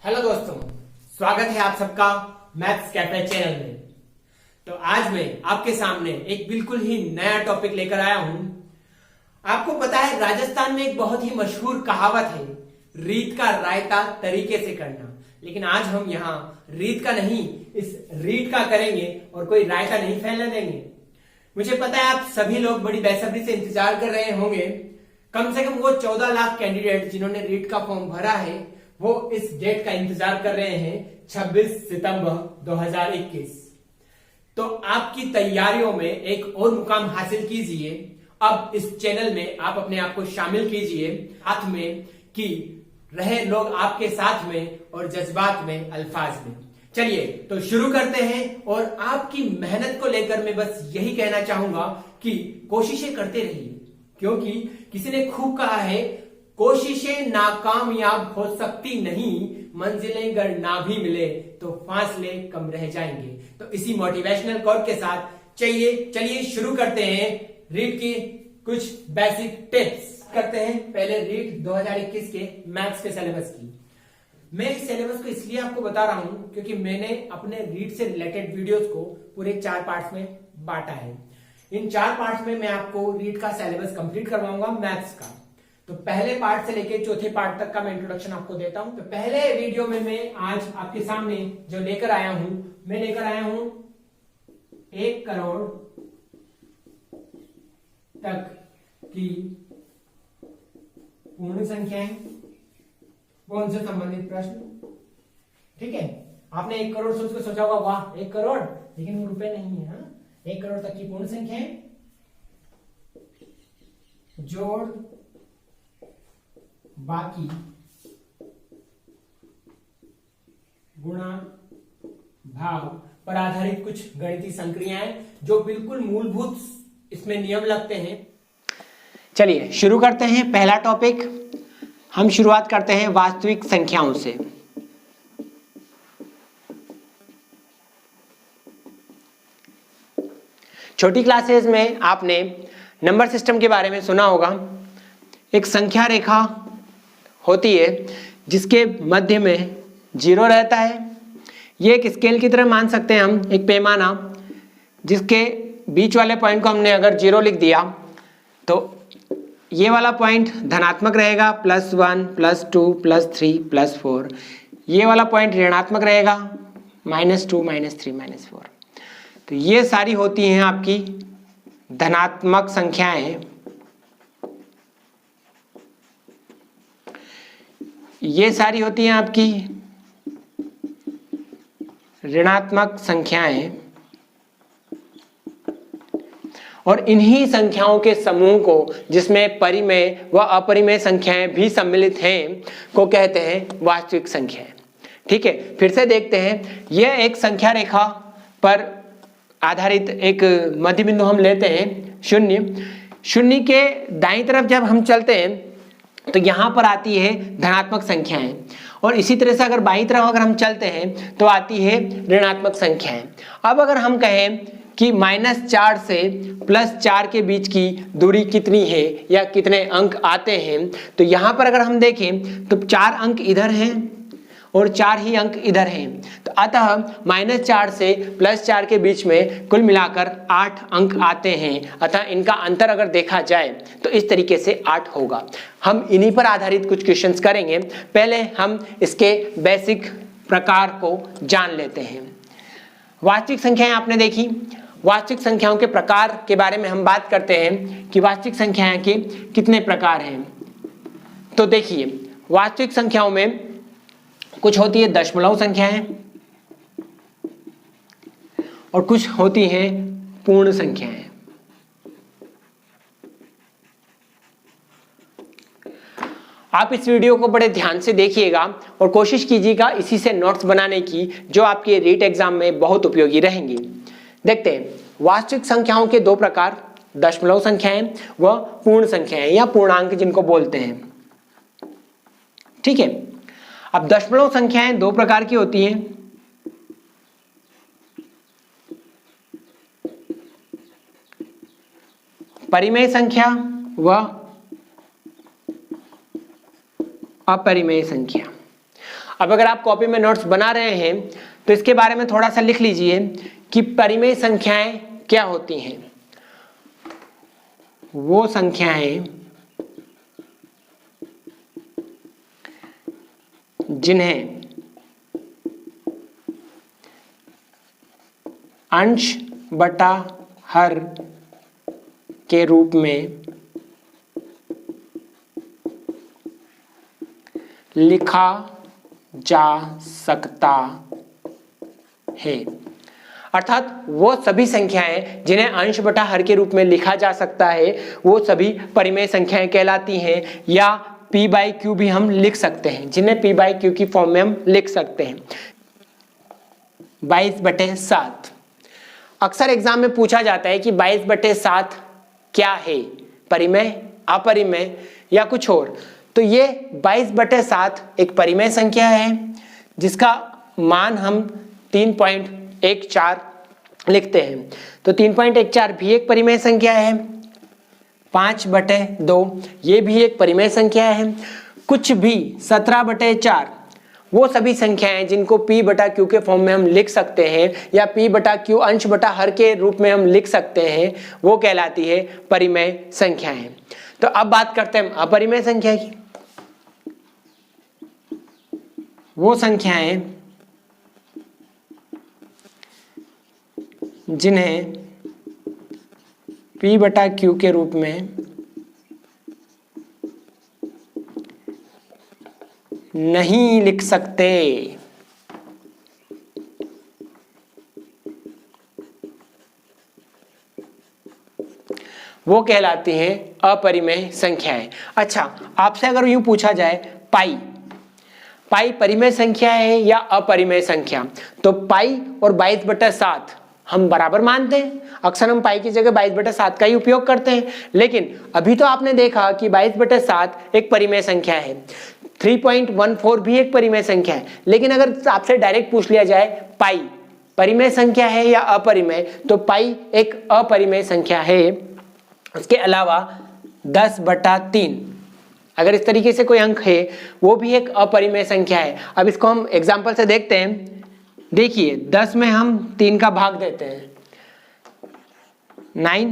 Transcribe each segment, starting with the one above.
Hello दोस्तों, स्वागत है आप सबका मैथ्स कैफे चैनल में। तो आज मैं आपके सामने एक बिल्कुल ही नया टॉपिक लेकर आया हूं। आपको पता है, राजस्थान में एक बहुत ही मशहूर कहावत है, रीत का रायता तरीके से करना। लेकिन आज हम यहाँ रीत का नहीं, इस रीत का करेंगे और कोई रायता नहीं फैलने देंगे। मुझे पता है आप सभी लोग बड़ी बेसब्री से इंतजार कर रहे होंगे। कम से कम वो 14 लाख कैंडिडेट जिन्होंने रीट का फॉर्म भरा है, वो इस डेट का इंतजार कर रहे हैं, 26 सितंबर 2021। तो आपकी तैयारियों में एक और मुकाम हासिल कीजिए। अब इस चैनल में आप अपने आप को शामिल कीजिए, साथ में कि रहे लोग आपके साथ में और जज्बात में, अल्फाज में। चलिए तो शुरू करते हैं। और आपकी मेहनत को लेकर मैं बस यही कहना चाहूंगा कि कोशिशें करते रहिए, क्योंकि किसी ने खूब कहा है, कोशिशें नाकामयाब हो सकती नहीं, मंजिलें अगर ना भी मिले तो फासले कम रह जाएंगे। तो इसी मोटिवेशनल कोट के साथ चलिए शुरू करते हैं रीट की कुछ बेसिक टिप्स। करते हैं पहले रीट 2021 के मैथ्स के सिलेबस की। मैं इस सिलेबस को इसलिए आपको बता रहा हूं क्योंकि मैंने अपने रीट से रिलेटेड वीडियोस को पूरे 4 पार्ट्स में बांटा है। इन 4 पार्ट्स में मैं आपको रीट का सिलेबस कंप्लीट करवाऊंगा मैथ्स का। तो पहले पार्ट से लेके चौथे पार्ट तक का मैं इंट्रोडक्शन आपको देता हूं। तो पहले वीडियो में मैं आज आपके सामने जो लेकर आया हूं, मैं लेकर आया हूं 1 करोड़ तक की पूर्ण संख्याएं, वो उनसे संबंधित प्रश्न। ठीक है, आपने 1 करोड़ सोच के सोचा होगा, वाह 1 करोड़, लेकिन वो रुपए नहीं है। 1 करोड़ तक की पूर्ण संख्याएं, जोड़ बाकी, गुणा भाग पर आधारित कुछ गणितीय संक्रियाएं जो बिल्कुल मूलभूत इसमें नियम लगते हैं। चलिए शुरू करते हैं। पहला टॉपिक हम शुरुआत करते हैं वास्तविक संख्याओं से। छोटी क्लासेस में आपने नंबर सिस्टम के बारे में सुना होगा। एक संख्या रेखा होती है जिसके मध्य में 0 रहता है। ये एक स्केल की तरह मान सकते हैं हम, एक पैमाना, जिसके बीच वाले पॉइंट को हमने अगर 0 लिख दिया तो ये वाला पॉइंट धनात्मक रहेगा, +1, +2, +3, +4। ये वाला पॉइंट ऋणात्मक रहेगा, -2, -3, -4। तो ये सारी होती हैं आपकी धनात्मक संख्याएं। ये सारी होती हैं आपकी ऋणात्मक संख्याएं। और इन्हीं संख्याओं के समूह को, जिसमें परिमेय व अपरिमेय संख्याएं भी सम्मिलित हैं, को कहते हैं वास्तविक संख्याएं। ठीक है, फिर से देखते हैं। यह एक संख्या रेखा पर आधारित एक मध्य बिंदु हम लेते हैं, 0। 0 के दाईं तरफ जब हम चलते हैं तो यहाँ पर आती है धनात्मक संख्याएं, और इसी तरह से अगर बाईं तरफ अगर हम चलते हैं तो आती है ऋणात्मक संख्याएं। अब अगर हम कहें कि -4 से +4 के बीच की दूरी कितनी है या कितने अंक आते हैं, तो यहाँ पर अगर हम देखें तो 4 अंक इधर हैं और 4 ही अंक इधर हैं। तो अतः -4 से +4 के बीच में कुल मिलाकर 8 अंक आते हैं। अतः इनका अंतर अगर देखा जाए तो इस तरीके से 8 होगा। हम इन्हीं पर आधारित कुछ क्वेश्चंस करेंगे। पहले हम इसके बेसिक प्रकार को जान लेते हैं। वास्तविक संख्याएं आपने देखी। वास्तविक संख्याओं के प्रकार के बारे में हम बात करते हैं कि वास्तविक संख्याएं के कितने प्रकार हैं। तो देखिए, वास्तविक संख्याओं में कुछ होती है दशमलव संख्याएं और कुछ होती हैं पूर्ण संख्याएं। आप इस वीडियो को बड़े ध्यान से देखिएगा और कोशिश कीजिएगा इसी से नोट्स बनाने की, जो आपके रीट एग्जाम में बहुत उपयोगी रहेंगी। देखते हैं वास्तविक संख्याओं के 2 प्रकार, दशमलव संख्याएं व पूर्ण संख्याएं या पूर्णांक जिनको बोलते हैं। ठीक है, अब दशमलव संख्याएं 2 प्रकार की होती हैं। परिमेय संख्या व अपरिमेय संख्या। अब अगर आप कॉपी में नोट्स बना रहे हैं तो इसके बारे में थोड़ा सा लिख लीजिए कि परिमेय संख्याएं क्या होती हैं। वो संख्याएं जिन्हें अंश बटा हर के रूप में लिखा जा सकता है। अर्थात वो सभी संख्याएं जिन्हें अंश बटा हर के रूप में लिखा जा सकता है वो सभी परिमेय संख्याएं कहलाती हैं, या p बाई क्यू भी हम लिख सकते हैं, जिन्हें p बाई क्यू की फॉर्म में हम लिख सकते हैं। 22/7 अक्सर एग्जाम में पूछा जाता है कि 22/7 क्या है, परिमेय, अपरिमेय या कुछ और। तो ये 22/7 एक परिमेय संख्या है जिसका मान हम 3.14 लिखते हैं। तो 3.14 भी एक परिमेय संख्या है। 5/2 ये भी एक परिमेय संख्या है। कुछ भी 17/4 वो सभी संख्याएं जिनको p बटा क्यू के फॉर्म में हम लिख सकते हैं या p बटा क्यू अंश बटा हर के रूप में हम लिख सकते हैं, वो कहलाती है परिमेय संख्याएं। तो अब बात करते हैं अपरिमेय संख्या की। वो संख्याएं जिन्हें p बटा क्यू के रूप में नहीं लिख सकते, वो कहलाती हैं अपरिमेय संख्याएं। अच्छा, आपसे अगर यूं पूछा जाए पाई परिमेय संख्या है या अपरिमेय संख्या, तो पाई और 22/7 हम बराबर मानते हैं। अक्सर हम पाई की जगह 22/7 का ही उपयोग करते हैं। लेकिन अभी तो आपने देखा कि 22/7 एक परिमेय संख्या है, 3.14 भी एक परिमेय संख्या है। लेकिन अगर आपसे डायरेक्ट पूछ लिया जाए पाई परिमेय संख्या है या अपरिमेय, तो पाई एक अपरिमेय संख्या है। उसके अलावा 10/3 अगर इस तरीके से कोई अंक है वो भी एक अपरिमेय संख्या है। अब इसको हम एग्जाम्पल से देखते हैं। देखिए 10 में हम 3 का भाग देते हैं, 9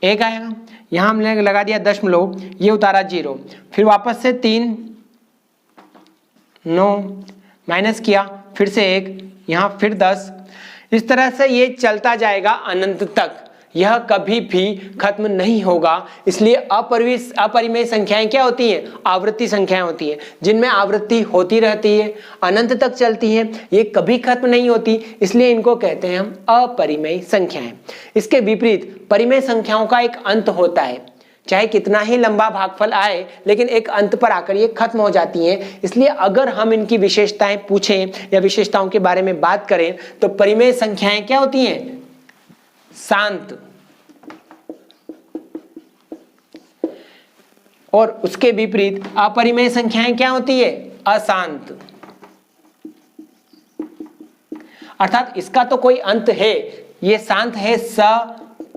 1 आएगा। यहाँ हमने लगा दिया दशमलव, ये उतारा 0, फिर वापस से 3 9 माइनस किया, फिर से 1, यहाँ फिर 10। इस तरह से ये चलता जाएगा अनंत तक, यह कभी भी खत्म नहीं होगा। इसलिए अपरिमेय संख्याएं क्या होती हैं? आवृत्ति संख्याएं होती हैं, जिनमें आवृत्ति होती रहती है, अनंत तक चलती है, ये कभी खत्म नहीं होती। इसलिए इनको कहते हैं हम अपरिमेय संख्याएं। इसके विपरीत परिमेय संख्याओं का एक अंत होता है, चाहे कितना ही लंबा भागफल आए, लेकिन एक अंत पर आकर ये खत्म हो जाती हैं। इसलिए अगर हम इनकी विशेषताएं पूछें या विशेषताओं के बारे में बात करें तो परिमेय संख्याएं क्या होती हैं? शांत। और उसके विपरीत अपरिमेय संख्याएं क्या होती है? अशांत। अर्थात इसका तो कोई अंत है, ये शांत है, स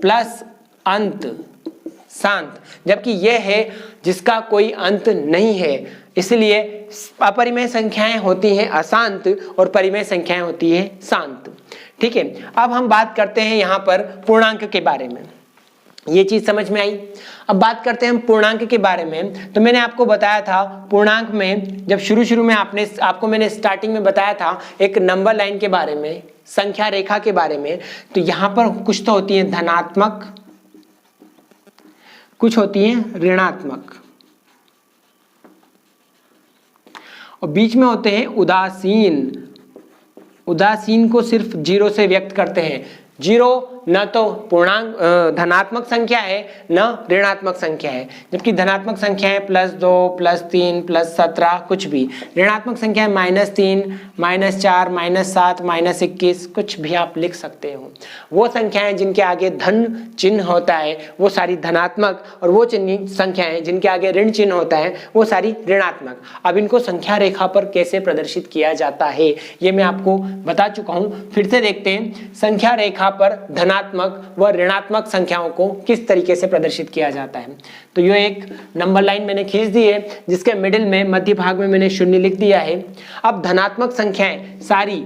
प्लस अंत शांत, जबकि यह है जिसका कोई अंत नहीं है। इसलिए अपरिमेय संख्याएं होती हैं अशांत और परिमेय संख्याएं होती हैं शांत। ठीक है, अब हम बात करते हैं यहाँ पर पूर्णांक के बारे में। ये चीज समझ में आई। अब बात करते हैं हम पूर्णांक के बारे में। तो मैंने आपको बताया था पूर्णांक में, जब शुरू में आपको मैंने स्टार्टिंग में बताया था एक नंबर लाइन के बारे में, संख्या रेखा के बारे में। तो यहाँ पर कुछ तो होती है धनात्मक, कुछ होती है ऋणात्मक, और बीच में होते हैं उदासीन। उदासीन को सिर्फ 0 से व्यक्त करते हैं। 0 न तो पूर्णांक धनात्मक संख्या है न ऋणात्मक संख्या है, जबकि धनात्मक संख्या है +2 +3 +17 कुछ भी। ऋणात्मक संख्या है -3 -4 -7 -21 कुछ भी आप लिख सकते हो। वो संख्याएं जिनके आगे धन चिन्ह होता है वो सारी धनात्मक, और वो संख्याएं जिनके आगे ऋण चिन्ह होता है वो सारी ऋणात्मक। अब इनको संख्या रेखा पर कैसे प्रदर्शित किया जाता है ये मैं आपको बता चुका हूँ। फिर से देखते हैं। संख्या रेखा पर धनात्मक धनात्मक व ऋणात्मक संख्याओं को किस तरीके से प्रदर्शित किया जाता है। तो ये एक नंबर लाइन मैंने खींच दी है, जिसके मिडिल में मध्य भाग में मैंने शून्य लिख दिया है। अब धनात्मक संख्याएं सारी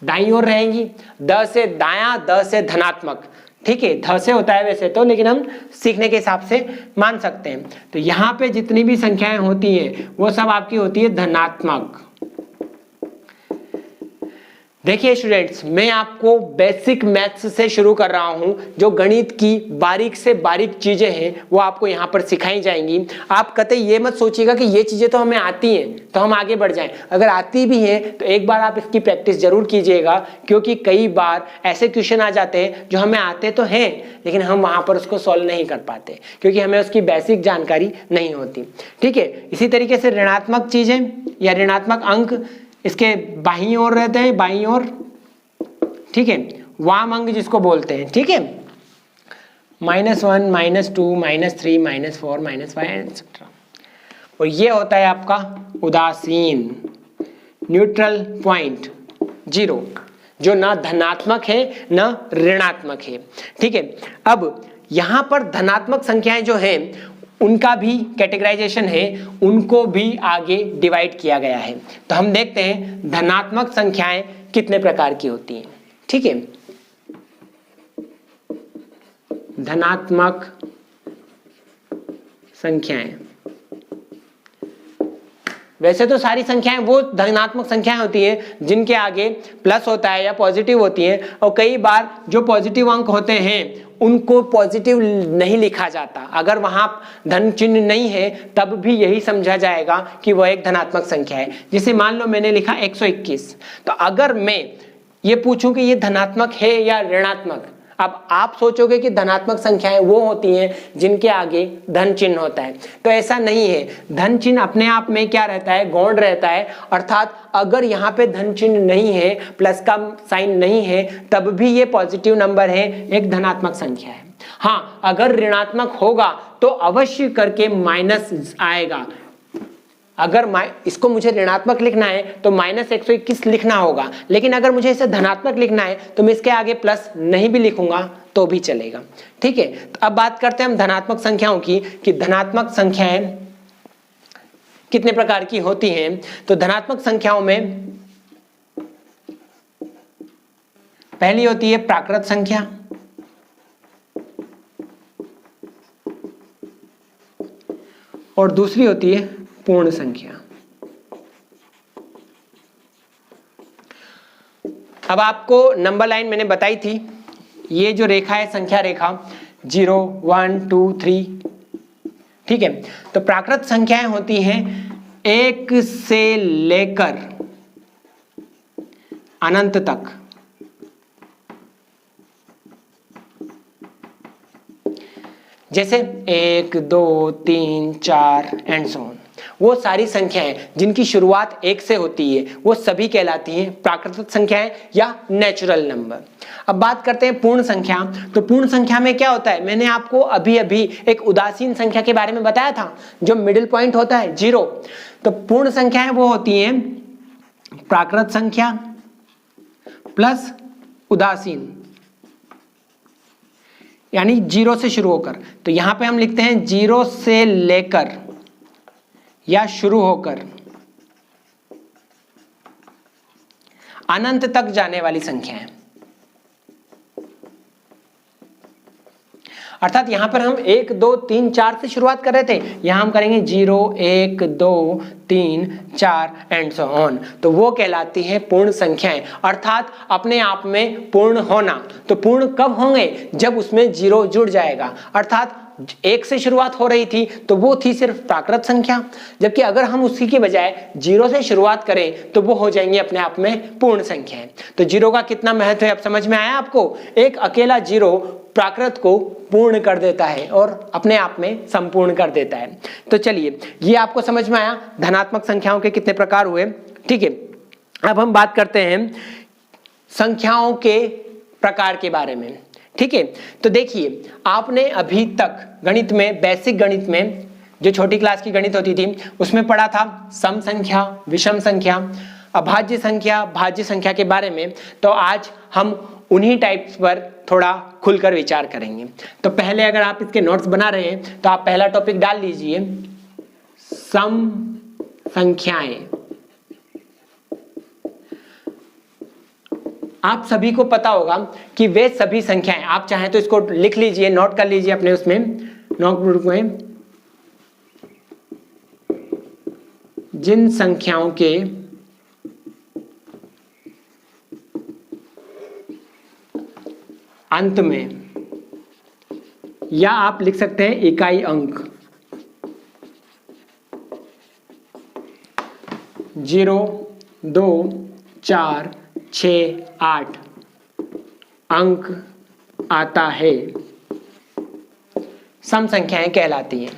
दाईं ओर रहेंगी, द से दायां, द से धनात्मक, ठीक है, ध से होता है वैसे तो, लेकिन हम सीखने के हिसाब से मान सकते हैं। तो यहाँ पे जितनी भी संख्याएं होती हैं वो सब आपकी होती है धनात्मक। देखिए स्टूडेंट्स, मैं आपको बेसिक मैथ्स से शुरू कर रहा हूं। जो गणित की बारीक से बारीक चीजें हैं वो आपको यहाँ पर सिखाई जाएंगी। आप कतई ये मत सोचिएगा कि ये चीजें तो हमें आती हैं तो हम आगे बढ़ जाएं। अगर आती भी हैं तो एक बार आप इसकी प्रैक्टिस जरूर कीजिएगा, क्योंकि कई बार ऐसे क्वेश्चन आ जाते हैं जो हमें आते तो हैं लेकिन हम वहां पर उसको सॉल्व नहीं कर पाते क्योंकि हमें उसकी बेसिक जानकारी नहीं होती। ठीक है, इसी तरीके से ऋणात्मक चीजें या ऋणात्मक अंक इसके बाईं ओर रहते हैं, बाईं ओर, ठीक है, वाम अंक जिसको बोलते हैं, ठीक है, -1, -2, -3, -4, -5 एक्सेट्रा। और ये होता है आपका उदासीन, न्यूट्रल पॉइंट, 0, जो ना धनात्मक है ना ऋणात्मक है। ठीक है, अब यहां पर धनात्मक संख्याएं जो हैं उनका भी कैटेगराइजेशन है, उनको भी आगे डिवाइड किया गया है। तो हम देखते हैं धनात्मक संख्याएं कितने प्रकार की होती हैं। ठीक है, धनात्मक संख्याएं, वैसे तो सारी संख्याएं वो धनात्मक संख्याएं होती है जिनके आगे प्लस होता है या पॉजिटिव होती है, और कई बार जो पॉजिटिव अंक होते हैं उनको पॉजिटिव नहीं लिखा जाता। अगर वहां धन चिन्ह नहीं है तब भी यही समझा जाएगा कि वह एक धनात्मक संख्या है। जैसे मान लो मैंने लिखा 121, तो अगर मैं ये पूछूं कि ये धनात्मक है या ऋणात्मक, अब आप सोचोगे कि धनात्मक संख्याएं वो होती हैं जिनके आगे धन चिन्ह होता है, तो ऐसा नहीं है। धन चिन्ह अपने आप में क्या रहता है, गौण रहता है। अर्थात अगर यहाँ पे धन चिन्ह नहीं है, प्लस का साइन नहीं है, तब भी ये पॉजिटिव नंबर है, एक धनात्मक संख्या है। हाँ, अगर ऋणात्मक होगा तो अवश्य करके माइनस आएगा। अगर इसको मुझे ऋणात्मक लिखना है तो -121 लिखना होगा, लेकिन अगर मुझे इसे धनात्मक लिखना है तो मैं इसके आगे प्लस नहीं भी लिखूंगा तो भी चलेगा। ठीक है, तो अब बात करते हैं हम धनात्मक संख्याओं की, कि धनात्मक संख्याएं कितने प्रकार की होती हैं। तो धनात्मक संख्याओं में पहली होती है प्राकृत संख्या, और दूसरी होती है पूर्ण संख्या। अब आपको नंबर लाइन मैंने बताई थी, ये जो रेखा है संख्या रेखा 0, 1, 2, 3, ठीक है। तो प्राकृत संख्याएं होती हैं 1 से लेकर अनंत तक। जैसे 1, 2, 3, 4 एंड सो ऑन, वो सारी संख्याएं जिनकी शुरुआत 1 से होती है वो सभी कहलाती हैं प्राकृतिक संख्याएं या नेचुरल नंबर। अब बात करते हैं पूर्ण संख्या। तो पूर्ण संख्या में क्या होता है, मैंने आपको अभी अभी एक उदासीन संख्या के बारे में बताया था, जो मिडिल पॉइंट होता है 0। तो पूर्ण संख्याएं वो होती हैं प्राकृत संख्या प्लस उदासीन, यानी 0 से शुरू होकर। तो यहां पे हम लिखते हैं 0 से लेकर या शुरू होकर अनंत तक जाने वाली संख्याएं। अर्थात यहां पर हम 1, 2, 3, 4 से शुरुआत कर रहे थे, यहां हम करेंगे 0, 1, 2, 3, 4 एंड सो ऑन। तो वो कहलाती हैं पूर्ण संख्याएं, अर्थात अपने आप में पूर्ण होना। तो पूर्ण कब होंगे, जब उसमें 0 जुड़ जाएगा। अर्थात 1 से शुरुआत हो रही थी तो वो थी सिर्फ प्राकृत संख्या, जबकि अगर हम उसी के बजाय 0 से शुरुआत करें तो वो हो जाएंगे अपने आप में पूर्ण संख्याएं। तो 0 का कितना महत्व है अब समझ में आया आपको। एक अकेला 0 प्राकृत को पूर्ण कर देता है और अपने आप में संपूर्ण कर देता है। तो चलिए, ये आपको समझ में आया धनात्मक संख्याओं के कितने प्रकार हुए। ठीक है, अब हम बात करते हैं संख्याओं के प्रकार के बारे में। ठीक है, तो देखिए, आपने अभी तक गणित में, बेसिक गणित में, जो छोटी क्लास की गणित होती थी उसमें पढ़ा था सम संख्या, विषम संख्या, अभाज्य संख्या, भाज्य संख्या के बारे में। तो आज हम उन्हीं टाइप्स पर थोड़ा खुलकर विचार करेंगे। तो पहले अगर आप इसके नोट्स बना रहे हैं तो आप पहला टॉपिक डाल लीजिए, सम संख्याएं। आप सभी को पता होगा कि वे सभी संख्याएं, आप चाहें तो इसको लिख लीजिए, नोट कर लीजिए अपने उसमें नोटबुक में, जिन संख्याओं के अंत में, या आप लिख सकते हैं इकाई अंक, 0, 2, 4, 6, 8 अंक आता है, सम संख्याएं कहलाती हैं।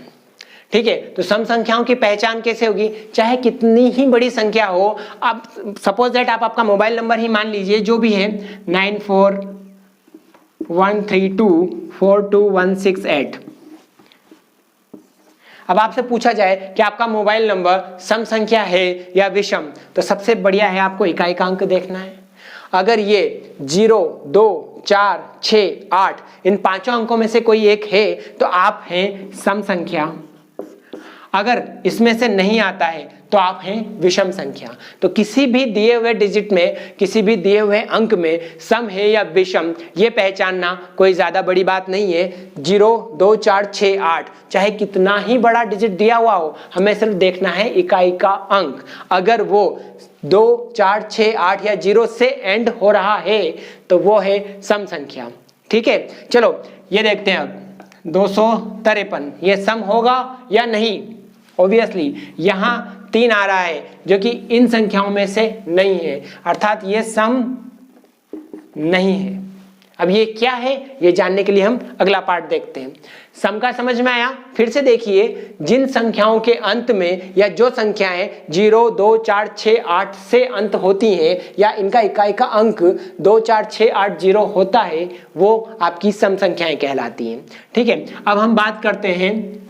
ठीक है, तो सम संख्याओं की पहचान कैसे होगी? चाहे कितनी ही बड़ी संख्या हो, आप सपोज दैट आप आपका मोबाइल नंबर ही मान लीजिए, जो भी है 9413242168। अब आपसे पूछा जाए कि आपका मोबाइल नंबर सम संख्या है या विषम, तो सबसे बढ़िया है आपको इकाई का अंक देखना है। अगर ये 0, 2, 4, 6, 8 इन पांचों अंकों में से कोई एक है तो आप हैं सम संख्या। अगर इसमें से नहीं आता है तो आप हैं विषम संख्या। तो किसी भी दिए हुए डिजिट में, किसी भी दिए हुए अंक में सम है या विषम, ये पहचानना कोई ज्यादा बड़ी बात नहीं है। 0, 2, 4, 6, 8 चाहे कितना ही बड़ा डिजिट दिया हुआ हो, हमें सिर्फ देखना है इकाई का अंक। अगर वो 2, 4, 6, 8 या 0 से एंड हो रहा है तो वो है सम संख्या। ठीक है, चलो ये देखते हैं अब 253 ये सम होगा या नहीं। ऑब्वियसली यहां 3 आ रहा है जो कि इन संख्याओं में से नहीं है, अर्थात ये सम नहीं है। अब ये क्या है, ये जानने के लिए हम अगला पार्ट देखते हैं। सम का समझ में आया? फिर से देखिए, जिन संख्याओं के अंत में या जो संख्याएं 0, 2, 4, 6, 8 से अंत होती हैं या इनका इकाई का अंक 2, 4, 6, 8, 0 होता है, वो आपकी सम संख्याएं कहलाती हैं। ठीक है, अब हम बात करते हैं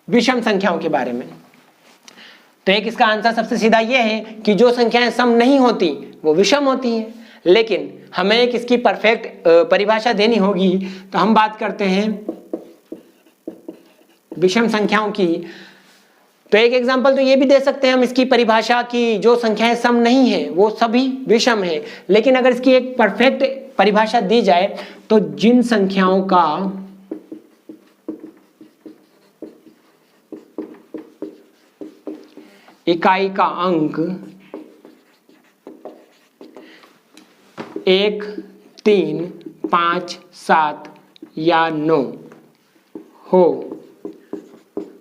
विषम संख्याओं के बारे में। तो एक इसका आंसर सबसे सीधा यह है कि जो संख्याएं सम नहीं होती वो विषम होती हैं। लेकिन हमें एक इसकी परफेक्ट परिभाषा देनी होगी, तो हम बात करते हैं विषम संख्याओं की। तो एक एग्जांपल तो ये भी दे सकते हैं हम इसकी परिभाषा की, जो संख्याएं सम नहीं है वो सभी विषम है। लेकिन अगर इसकी एक परफेक्ट परिभाषा दी जाए तो जिन संख्याओं का इकाई का अंक 1, 3, 5, 7 या 9 हो,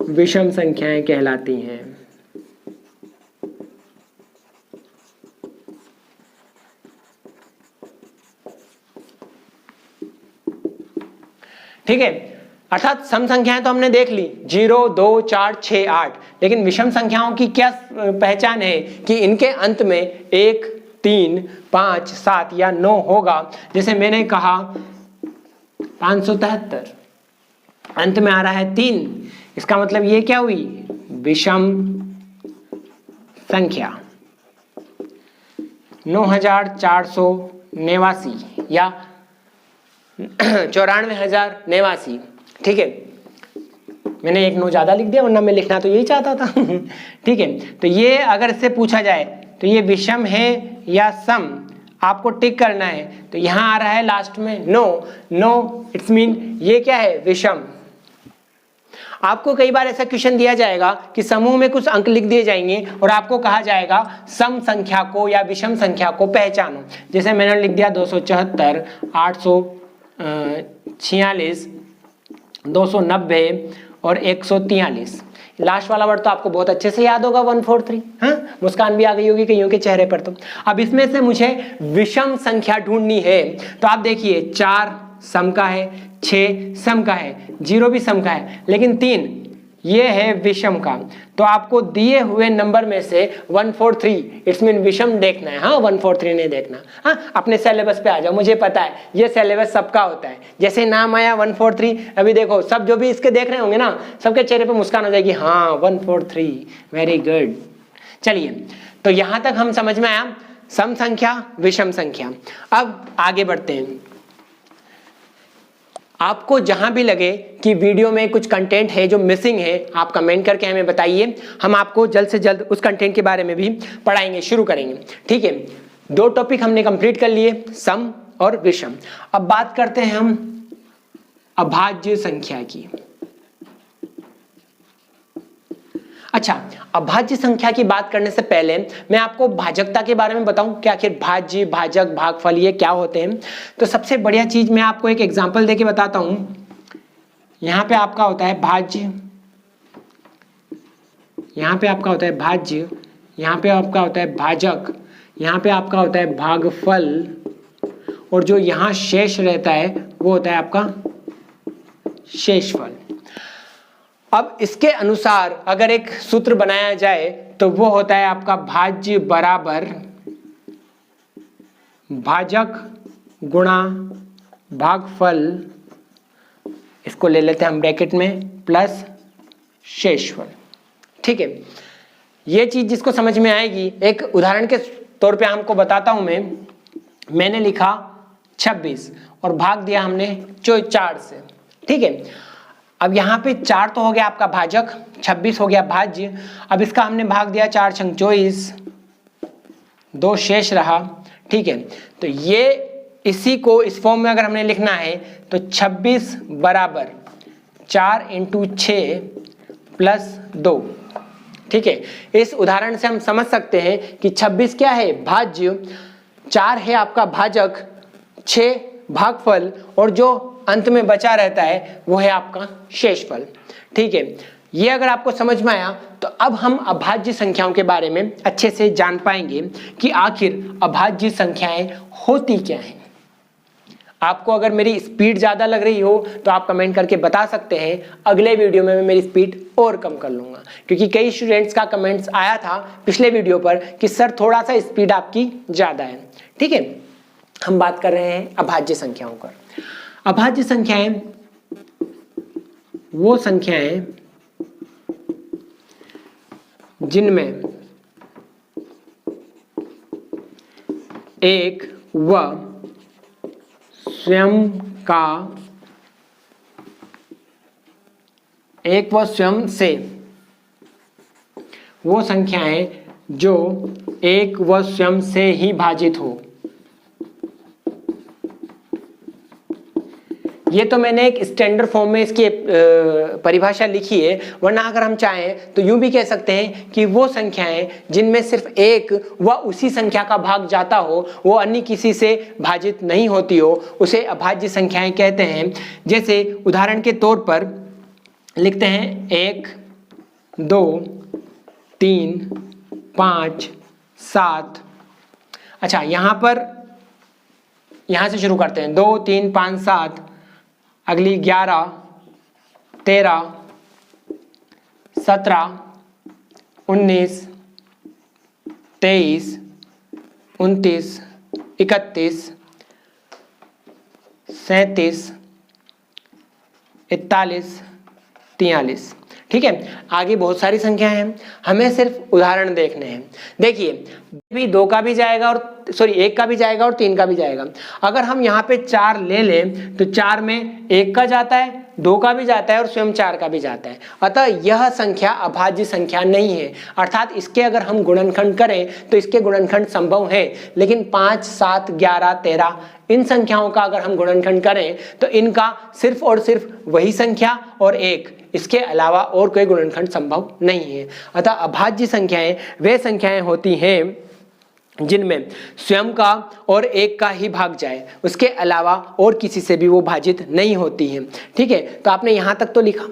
विषम संख्याएं कहलाती हैं। ठीक है, अर्थात सम संख्याएं तो हमने देख ली 0, 2, 4, 6, 8, लेकिन विषम संख्याओं की क्या पहचान है कि इनके अंत में 1, 3, 5, 7 या 9 होगा। जैसे मैंने कहा 573 अंत में आ रहा है 3, इसका मतलब ये क्या हुई? विषम संख्या। 9489 या 94,089। ठीक है, मैंने एक 9 ज्यादा लिख दिया, वरना मैं लिखना तो यही चाहता था। ठीक है, तो ये अगर इससे पूछा जाए तो ये विषम है या सम, आपको टिक करना है। तो यहां आ रहा है लास्ट में नो, इट्स मीन ये क्या है? विषम। आपको कई बार ऐसा क्वेश्चन दिया जाएगा कि समूह में कुछ अंक लिख दिए जाएंगे और आपको कहा जाएगा सम संख्या को या विषम संख्या को पहचानो। जैसे मैंने लिख दिया 274, 846, 290 और 143। लास्ट वाला वर्ड तो आपको बहुत अच्छे से याद होगा, 143। हाँ, मुस्कान भी आ गई होगी कईयों के चेहरे पर। तो अब इसमें से मुझे विषम संख्या ढूंढनी है। तो आप देखिए 4 सम का है, 6 सम का है, 0 भी सम का है, लेकिन 3 ये है विषम का। तो आपको दिए हुए नंबर में से 143, इट्स मीन विषम देखना है। हाँ, 143 नहीं देखना। हाँ, अपने सिलेबस पे आ जाओ, मुझे पता है ये सिलेबस सबका होता है। जैसे नाम आया 143, अभी देखो सब जो भी इसके देख रहे होंगे ना, सबके चेहरे पे मुस्कान हो जाएगी। हाँ, 143, वेरी गुड। चलिए, तो यहां तक हम समझ में आया सम संख्या, विषम संख्या। अब आगे बढ़ते हैं। आपको जहां भी लगे कि वीडियो में कुछ कंटेंट है जो मिसिंग है, आप कमेंट करके हमें बताइए, हम आपको जल्द से जल्द उस कंटेंट के बारे में भी पढ़ाएंगे, शुरू करेंगे। ठीक है, 2 टॉपिक हमने कंप्लीट कर लिए, सम और विषम। अब बात करते हैं हम अभाज्य संख्या की। अच्छा, अभाज्य संख्या की बात करने से पहले मैं आपको भाजकता के बारे में बताऊं कि आखिर भाज्य, भाजक, भागफल ये क्या होते हैं। तो सबसे बढ़िया चीज मैं आपको एक एग्जांपल देके बताता हूं। यहां पे आपका होता है भाज्य, यहां पे आपका होता है भाज्य, यहां पे आपका होता है भाजक, यहां पे आपका होता है भागफल, और जो यहां शेष रहता है वो होता है आपका शेषफल। अब इसके अनुसार अगर एक सूत्र बनाया जाए तो वो होता है आपका भाज्य बराबर भाजक गुणा भागफल, इसको ले लेते हैं हम ब्रैकेट में, प्लस शेषफल। ठीक है, ये चीज जिसको समझ में आएगी, एक उदाहरण के तौर पे हमको बताता हूं मैंने लिखा 26 और भाग दिया हमने 4 से। ठीक है, अब यहाँ पे 4 तो हो गया आपका भाजक, 26 हो गया भाज्य। अब इसका हमने भाग दिया 4 छंग 24, 2 शेष रहा। ठीक है, तो ये इसी को इस फॉर्म में अगर हमने लिखना है तो 26 बराबर 4 × 6 प्लस 2। ठीक है, इस उदाहरण से हम समझ सकते हैं कि 26 क्या है, भाज्य, 4 है आपका भाजक, 6 भागफल, और जो अंत में बचा रहता है वो है आपका शेषफल। ठीक है, ये अगर आपको समझ में आया तो अब हम अभाज्य संख्याओं के बारे में अच्छे से जान पाएंगे कि आखिर अभाज्य संख्याएं होती क्या हैं। आपको अगर मेरी स्पीड ज्यादा लग रही हो तो आप कमेंट करके बता सकते हैं, अगले वीडियो में मैं मेरी स्पीड और कम कर लूंगा, क्योंकि कई स्टूडेंट्स का कमेंट्स आया था पिछले वीडियो पर कि सर थोड़ा सा स्पीड आपकी ज्यादा है। ठीक है, हम बात कर रहे हैं अभाज्य संख्याओं पर। अभाज्य संख्याएं वो संख्याएं जिनमें एक व स्वयं से, वो संख्याएं जो एक व स्वयं से ही भाजित हो। ये तो मैंने एक स्टैंडर्ड फॉर्म में इसकी परिभाषा लिखी है, वरना अगर हम चाहें तो यूं भी कह सकते हैं कि वो संख्याएं जिनमें सिर्फ एक व उसी संख्या का भाग जाता हो, वो अन्य किसी से भाजित नहीं होती हो, उसे अभाज्य संख्याएं कहते हैं। जैसे उदाहरण के तौर पर लिखते हैं 1, 2, 3, 5, 7। अच्छा, यहां से शुरू करते हैं, 2, 3, 5, 7, अगली 11, 13, 17, 19, 23, 29, 31, 37, 41, 43। ठीक है, आगे बहुत सारी संख्याएं हैं, हमें सिर्फ उदाहरण देखने हैं। देखिए, भी 2 का भी जाएगा और 1 का भी जाएगा और 3 का भी जाएगा। अगर हम यहाँ पे 4 ले लें तो 4 में 1 का जाता है, 2 का भी जाता है और स्वयं 4 का भी जाता है। अतः यह संख्या अभाज्य संख्या नहीं है, अर्थात इसके अगर हम गुणनखंड करें तो इसके गुणनखंड संभव है, लेकिन 5, 7, 11, 13 इन संख्याओं का अगर हम गुणनखंड करें तो इनका सिर्फ और सिर्फ वही संख्या और 1, इसके अलावा और कोई गुणनखंड संभव नहीं है। अतः अभाज्य संख्याएं वे संख्याएं होती हैं जिनमें स्वयं का और 1 का ही भाग जाए, उसके अलावा और किसी से भी वो भाजित नहीं होती है। ठीक है, तो आपने यहां तक तो लिखा,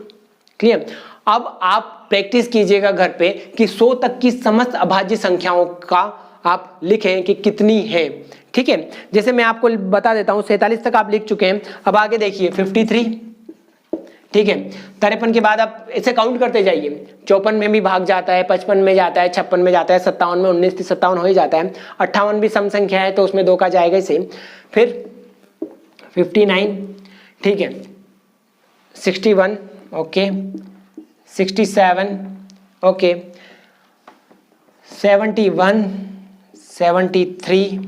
क्लियर। अब आप प्रैक्टिस कीजिएगा घर पे कि 100 तक की समस्त अभाज्य संख्याओं का आप लिखें कि कितनी है। ठीक है, जैसे मैं आपको बता देता हूं, 47 तक आप लिख चुके हैं। अब आगे देखिए 53। ठीक है, 53 के बाद आप इसे काउंट करते जाइए, 54 में भी भाग जाता है, 55 में जाता है, 56 में जाता है, 57 में, 19 से 57 हो ही जाता है, 58 भी सम संख्या है तो उसमें 2 का जाएगा ही। फिर 59, ठीक है, 61, ओके, 67, ओके, 71, 73,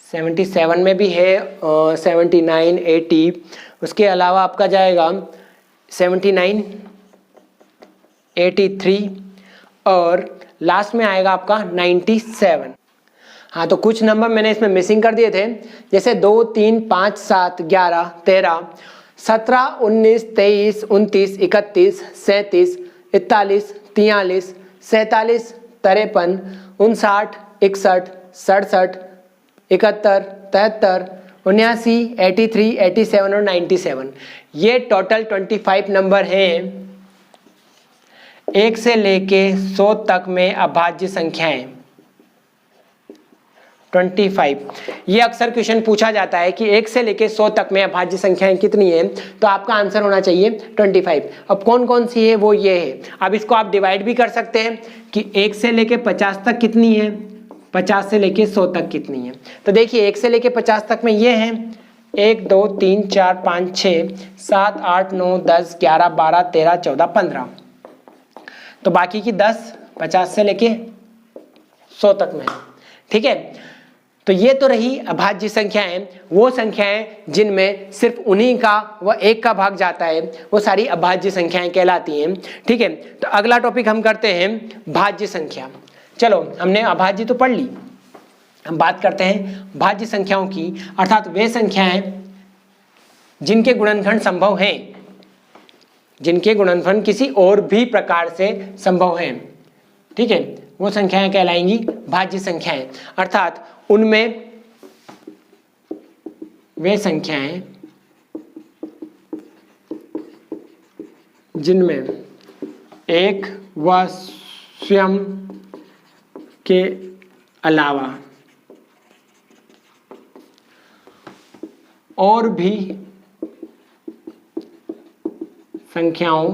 77 में भी है, 79, 80, उसके अलावा आपका जाएगा 79, 83 और लास्ट में आएगा आपका 97। हाँ, तो कुछ नंबर मैंने इसमें मिसिंग कर दिए थे, जैसे 2, 3, 5, 7, 11, 13, 17, 19, 23, 29, 31, 37, 41, 43, 47, 53, 59, 61, 67, 71, 73, 79, 83, 87 और 97। ये टोटल 25 नंबर हैं 1 से लेके 100 तक में अभाज्य संख्याएं। 25, ये अक्सर क्वेश्चन पूछा जाता है कि 1 से लेके 100 तक में अभाज्य संख्याएं कितनी है, तो आपका आंसर होना चाहिए 25। अब कौन कौन सी है, वो ये है। अब इसको आप डिवाइड भी कर सकते हैं कि 1 से लेके 50 तक कितनी है, 50 से लेके 100 तक कितनी है। तो देखिए 1 से लेके 50 तक में ये है 1, 2, 3, 4, 5, 6, 7, 8, 9, 10, 11, 12, 13, 14, 15। तो बाकी की 10 50 से लेके 100 तक में है। ठीक है, तो ये तो रही अभाज्य संख्याएं, वो संख्याएं जिनमें सिर्फ उन्हीं का व 1 का भाग जाता है, वो सारी अभाज्य संख्याएं कहलाती हैं। ठीक है, तो अगला टॉपिक हम करते हैं भाज्य संख्या। चलो, हमने अभाज्य तो पढ़ ली, हम बात करते हैं भाज्य संख्याओं की, अर्थात वे संख्याएं जिनके गुणनखंड संभव हैं, जिनके गुणनफल किसी और भी प्रकार से संभव हैं। ठीक है, वो संख्याएं कहलाएंगी भाज्य संख्याएं, अर्थात उनमें वे संख्याएं जिनमें एक व स्वयं के अलावा और भी संख्याओं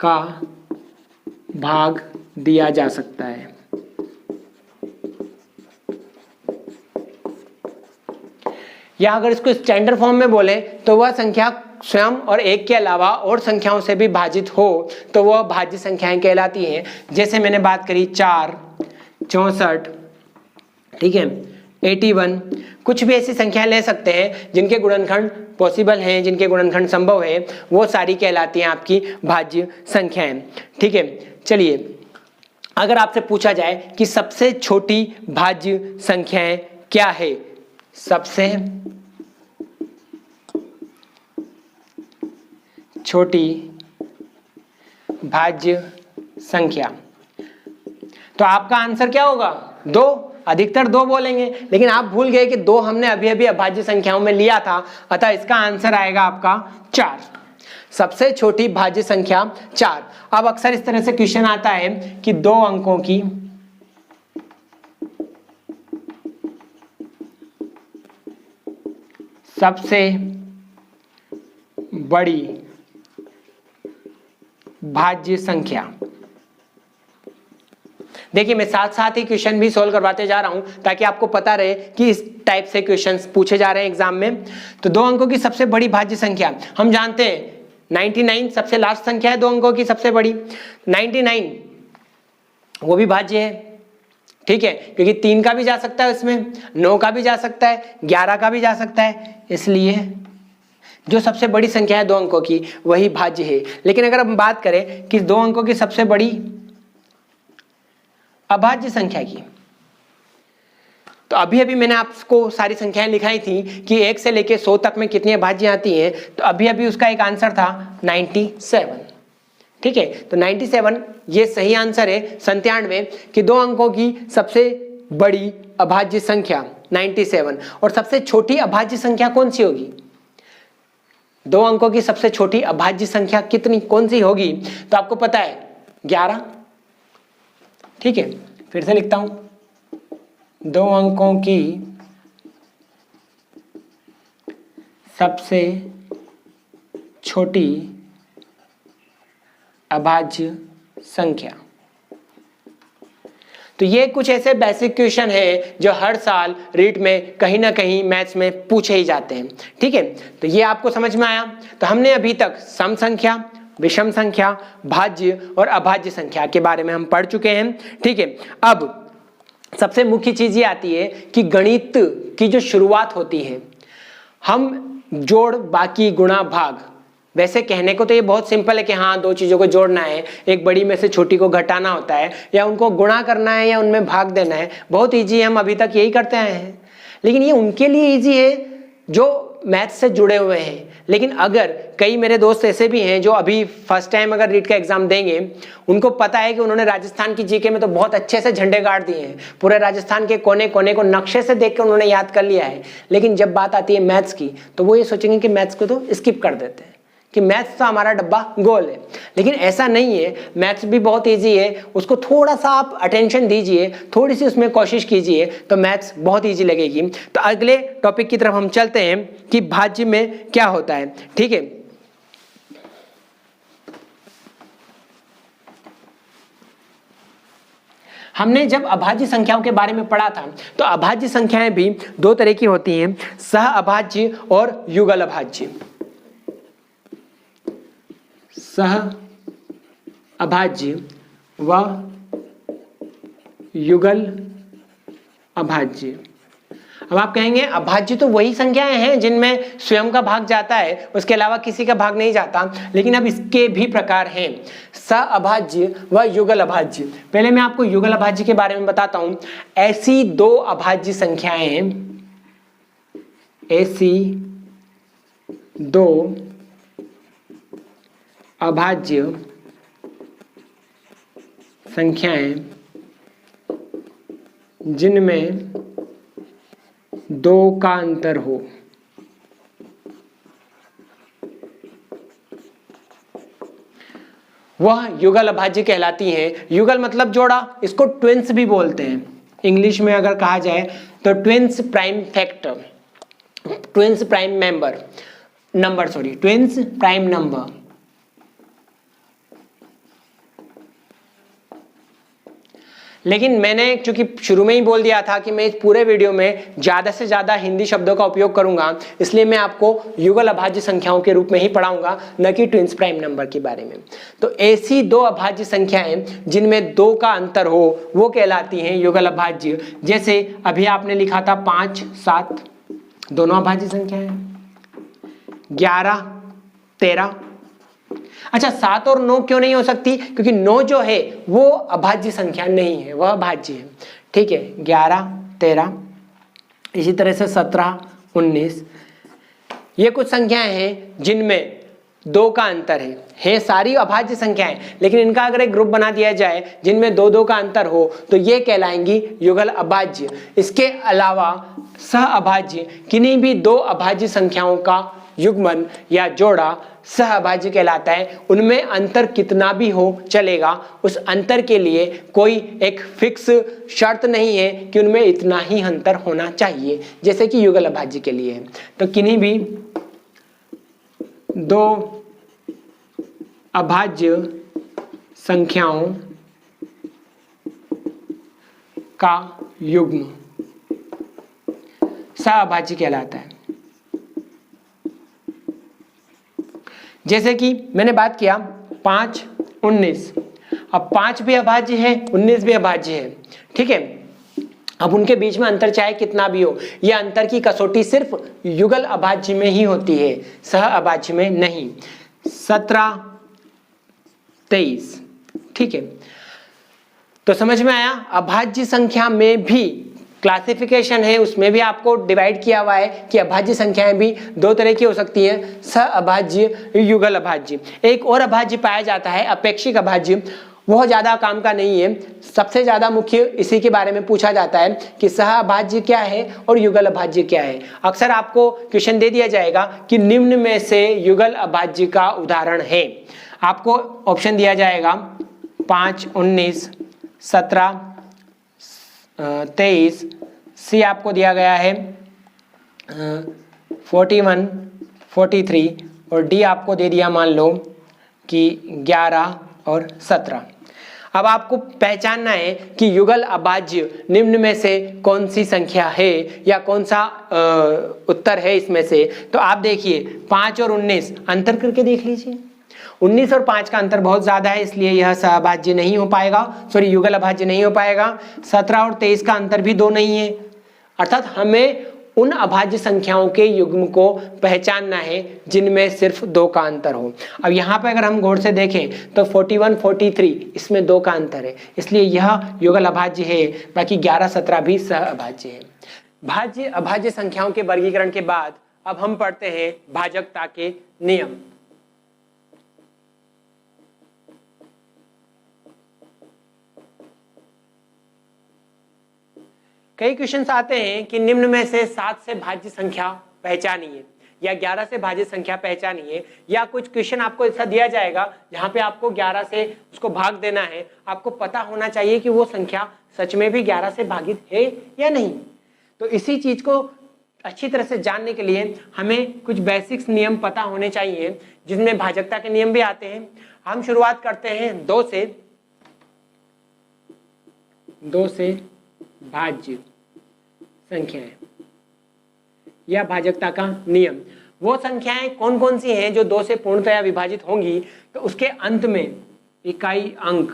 का भाग दिया जा सकता है। या अगर इसको स्टैंडर्ड फॉर्म में बोले तो वह संख्या स्वयं और 1 के अलावा और संख्याओं से भी भाजित हो तो वह भाज्य संख्याएं कहलाती हैं। जैसे मैंने बात करी 4, 64, ठीक है, 81, कुछ भी ऐसी संख्याएं ले सकते हैं जिनके गुणनखंड पॉसिबल हैं, जिनके गुणनखंड संभव है, वो सारी कहलाती हैं आपकी भाज्य संख्याएं। ठीक है, चलिए, अगर आपसे पूछा जाए कि सबसे छोटी भाज्य संख्याएं क्या है, सबसे छोटी भाज्य संख्या, तो आपका आंसर क्या होगा? 2, अधिकतर 2 बोलेंगे, लेकिन आप भूल गए कि 2 हमने अभी अभी अभाज्य संख्याओं में लिया था, अतः इसका आंसर आएगा आपका 4। सबसे छोटी भाज्य संख्या 4। अब अक्सर इस तरह से क्वेश्चन आता है कि 2 अंकों की सबसे बड़ी भाज्य संख्या। देखिए, मैं साथ साथ ही क्वेश्चन भी सोल्व करवाते जा रहा हूं ताकि आपको पता रहे कि इस टाइप से क्वेश्चंस पूछे जा रहे हैं एग्जाम में। तो 2 अंकों की सबसे बड़ी भाज्य संख्या, हम जानते हैं 99 सबसे लास्ट संख्या है 2 अंकों की सबसे बड़ी। 99 वो भी भाज्य है, ठीक है, क्योंकि 3 का भी जा सकता है उसमें, 9 का भी जा सकता है, 11 का भी जा सकता है, इसलिए जो सबसे बड़ी संख्या है 2 अंकों की वही भाज्य है। लेकिन अगर हम बात करें कि 2 अंकों की सबसे बड़ी अभाज्य संख्या की, तो अभी अभी मैंने आपको सारी संख्याएं लिखाई थी कि 1 से लेके 100 तक में कितनी भाज्य आती हैं, तो अभी अभी उसका एक आंसर था 97। ठीक है, तो 97 ये सही आंसर है 97 कि 2 अंकों की सबसे बड़ी अभाज्य संख्या 97। और सबसे छोटी अभाज्य संख्या कौन सी होगी? 2 अंकों की सबसे छोटी अभाज्य संख्या कितनी कौन सी होगी? तो आपको पता है 11। ठीक है, फिर से लिखता हूं, 2 अंकों की सबसे छोटी अभाज्य संख्या। तो ये कुछ ऐसे बेसिक क्वेश्चन है जो हर साल रीट में कहीं ना कहीं मैथ्स में पूछे ही जाते हैं। ठीक है, तो ये आपको समझ में आया। तो हमने अभी तक सम संख्या, विषम संख्या, भाज्य और अभाज्य संख्या के बारे में हम पढ़ चुके हैं। ठीक है, अब सबसे मुख्य चीज ये आती है कि गणित की जो शुरुआत होती है, हम जोड़, बाकी, गुणा, भाग, वैसे कहने को तो ये बहुत सिंपल है कि हाँ दो चीजों को जोड़ना है, एक बड़ी में से छोटी को घटाना होता है, या उनको गुणा करना है या उनमें भाग देना है, बहुत इजी है, हम अभी तक यही करते आए हैं। लेकिन ये उनके लिए इजी है जो मैथ से जुड़े हुए हैं। लेकिन अगर कई मेरे दोस्त ऐसे भी हैं जो अभी फर्स्ट टाइम अगर रीट का एग्जाम देंगे, उनको पता है कि उन्होंने राजस्थान की जीके में तो बहुत अच्छे से झंडे गाड़ दिए हैं, पूरे राजस्थान के कोने कोने को नक्शे से देख के उन्होंने याद कर लिया है, लेकिन जब बात आती है मैथ्स की तो वो ये सोचेंगे कि मैथ्स को तो स्किप कर देते हैं, कि मैथ्स तो हमारा डब्बा गोल है। लेकिन ऐसा नहीं है, मैथ्स भी बहुत इजी है, उसको थोड़ा सा आप अटेंशन दीजिए, थोड़ी सी उसमें कोशिश कीजिए तो मैथ्स बहुत इजी लगेगी। तो अगले टॉपिक की तरफ हम चलते हैं कि भाज्य में क्या होता है। ठीक है, हमने जब अभाज्य संख्याओं के बारे में पढ़ा था तो अभाज्य संख्याएं भी दो तरह की होती हैं, सह अभाज्य और युगल अभाज्य। सह अभाज्य व युगल अभाज्य। अब आप कहेंगे अभाज्य तो वही संख्याएं हैं जिनमें स्वयं का भाग जाता है, उसके अलावा किसी का भाग नहीं जाता, लेकिन अब इसके भी प्रकार हैं, सह अभाज्य व युगल अभाज्य। पहले मैं आपको युगल अभाज्य के बारे में बताता हूं। ऐसी दो अभाज्य संख्याएं, ऐसी दो अभाज्य संख्याएं जिनमें दो का अंतर हो, वह युगल अभाज्य कहलाती हैं। युगल मतलब जोड़ा, इसको ट्विंस भी बोलते हैं। इंग्लिश में अगर कहा जाए तो twins prime factor, twins prime twins prime number. लेकिन मैंने चूंकि शुरू में ही बोल दिया था कि मैं इस पूरे वीडियो में ज्यादा से ज्यादा हिंदी शब्दों का उपयोग करूंगा, इसलिए मैं आपको युगल अभाज्य संख्याओं के रूप में ही पढ़ाऊंगा, न कि ट्विंस प्राइम नंबर के बारे में। तो ऐसी दो अभाज्य संख्याएं जिनमें दो का अंतर हो वो कहलाती हैं युगल अभाज्य। जैसे अभी आपने लिखा था 5, 7, दोनों अभाज्य संख्या है। 11, 13। अच्छा, 7 और 9 क्यों नहीं हो सकती? क्योंकि 9 जो है वो अभाज्य संख्या नहीं है, वह भाज्य है। ठीक है, 11, 13, इसी तरह से 17, 19, ये कुछ संख्याएं हैं जिनमें दो का अंतर है सारी अभाज्य संख्याएं, लेकिन इनका अगर एक ग्रुप बना दिया जाए जिनमें दो दो का अंतर हो तो ये कहलाएंगी युगल अभाज्य। इसके अलावा सह अभाज्य, किन्हीं भी दो अभाज्य संख्याओं का युग्मन या जोड़ा सह अभाज्य कहलाता है। उनमें अंतर कितना भी हो चलेगा, उस अंतर के लिए कोई एक फिक्स शर्त नहीं है कि उनमें इतना ही अंतर होना चाहिए, जैसे कि युगल अभाज्य के लिए है। तो किन्हीं भी दो अभाज्य संख्याओं का युग्म सह अभाज्य कहलाता है। जैसे कि मैंने बात किया 5, 19, अब 5 भी अभाज्य है, 19 भी अभाज्य है। ठीक है, अब उनके बीच में अंतर चाहे कितना भी हो, यह अंतर की कसौटी सिर्फ युगल अभाज्य में ही होती है, सह अभाज्य में नहीं। 17, 23। ठीक है, तो समझ में आया। अभाज्य संख्या में भी क्लासिफिकेशन है, उसमें भी आपको डिवाइड किया हुआ है कि अभाज्य संख्याएं भी दो तरह की हो सकती हैं, सह अभाज्य, युगल अभाज्य। एक और अभाज्य पाया जाता है अपेक्षिक अभाज्य, वह ज्यादा काम का नहीं है। सबसे ज्यादा मुख्य इसी के बारे में पूछा जाता है कि सह अभाज्य क्या है और युगल अभाज्य क्या है। अक्सर आपको क्वेश्चन दे दिया जाएगा कि निम्न में से युगल अभाज्य का उदाहरण है। आपको ऑप्शन दिया जाएगा 5, 19, 17, 23, सी आपको दिया गया है 41, 43 और डी आपको दे दिया मान लो कि 11 और 17। अब आपको पहचानना है कि युगल अभाज्य निम्न में से कौन सी संख्या है या कौन सा उत्तर है इसमें से। तो आप देखिए 5 और 19 अंतर करके देख लीजिए। 19 और 5 का अंतर बहुत ज्यादा है, इसलिए यह सहभाज्य नहीं हो पाएगा, सॉरी युगल अभाज्य नहीं हो पाएगा। 17 और 23 का अंतर भी 2 नहीं है, अर्थात हमें उन अभाज्य संख्याओं के युग्म को पहचानना है जिनमें सिर्फ 2 का अंतर हो। अब यहाँ पे अगर हम गौर से देखें तो 41, 43 इसमें 2 का अंतर है, इसलिए यह युगल अभाज्य है। बाकी 11, 17 भी सह अभाज्य है। भाज्य अभाज्य संख्याओं के वर्गीकरण के बाद अब हम पढ़ते हैं भाजकता के नियम। कई क्वेश्चंस आते हैं कि निम्न में से 7 से भाज्य संख्या पहचानिए या 11 से भाज्य संख्या पहचानिए, या कुछ क्वेश्चन आपको ऐसा दिया जाएगा जहां पे आपको 11 से उसको भाग देना है। आपको पता होना चाहिए कि वो संख्या सच में भी 11 से भागित है या नहीं। तो इसी चीज को अच्छी तरह से जानने के लिए हमें कुछ बेसिक्स नियम पता होने चाहिए, जिसमें भाजकता के नियम भी आते हैं। हम शुरुआत करते हैं 2 से भाज्य संख्याएं या भाजकता का नियम। वो संख्याएं कौन कौन सी हैं जो 2 से पूर्णतया विभाजित होंगी, तो उसके अंत में इकाई अंक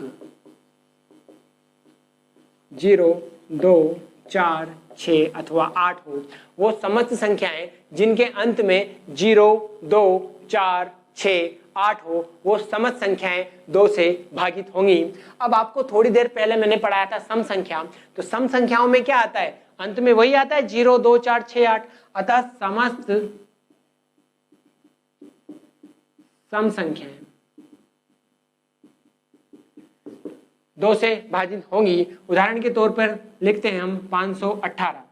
0, 2, 4, 6 अथवा 8 हो। वो समस्त संख्याएं जिनके अंत में 0, 2, 4, 6, 8 हो, वो समस्त संख्याएं 2 से भागित होंगी। अब आपको थोड़ी देर पहले मैंने पढ़ाया था सम संख्या, तो सम संख्याओं में क्या आता है, अंत में वही आता है 0, 2, 4, 6, 8। अतः समस्त सम संख्याएं 2 से भाजित होंगी। उदाहरण के तौर पर लिखते हैं हम 518।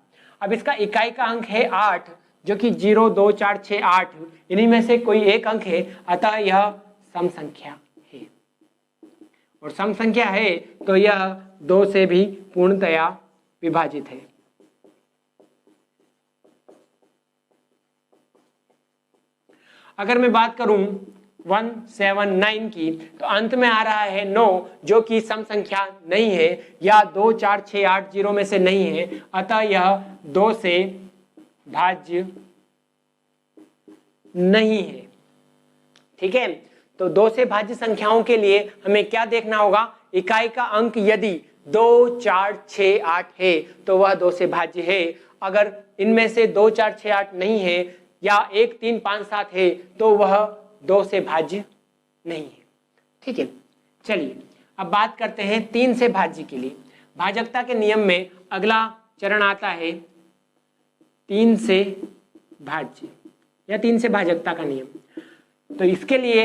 अब इसका इकाई का अंक है 8, जो कि 0, 2, 4, 6, 8 इन्हीं में से कोई एक अंक है, अतः यह सम संख्या है। और सम संख्या है तो यह 2 से भी पूर्णतया विभाजित है। अगर मैं बात करूं 179 की, तो अंत में आ रहा है 9, जो कि सम संख्या नहीं है, या 2, 4, 6, 8 0 में से नहीं है, अतः यह 2 से भाज्य नहीं है। ठीक है, तो 2 से भाज्य संख्याओं के लिए हमें क्या देखना होगा, इकाई का अंक यदि 2, 4, 6, 8 है तो वह 2 से भाज्य है। अगर इनमें से 2, 4, 6, 8 नहीं है या 1, 3, 5, 7 है तो वह 2 से भाज्य नहीं है। ठीक है, चलिए अब बात करते हैं 3 से भाज्य के लिए। भाजकता के नियम में अगला चरण आता है 3 से भाज्य या 3 से भाजकता का नियम। तो इसके लिए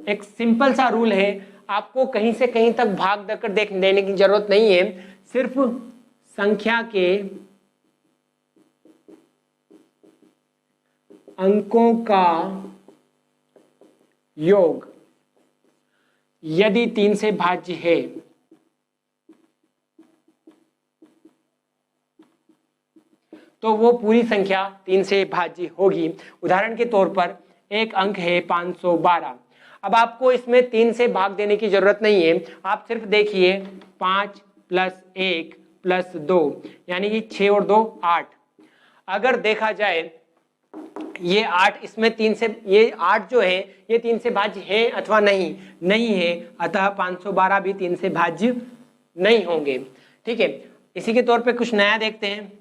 एक सिंपल सा रूल है, आपको कहीं से कहीं तक भाग देकर देने की जरूरत नहीं है, सिर्फ संख्या के अंकों का योग यदि 3 से भाज्य है तो वो पूरी संख्या 3 से भाज्य होगी। उदाहरण के तौर पर एक अंक है 512। अब आपको इसमें 3 से भाग देने की जरूरत नहीं है, आप सिर्फ देखिए 5 + 1 + 2 यानी कि 6 और 2 8। अगर देखा जाए ये 8 इसमें 3 से, ये 8 जो है ये 3 से भाज्य है अथवा नहीं, नहीं है, अतः 512 भी 3 से भाज्य नहीं होंगे। ठीक है, इसी के तौर पे कुछ नया देखते हैं।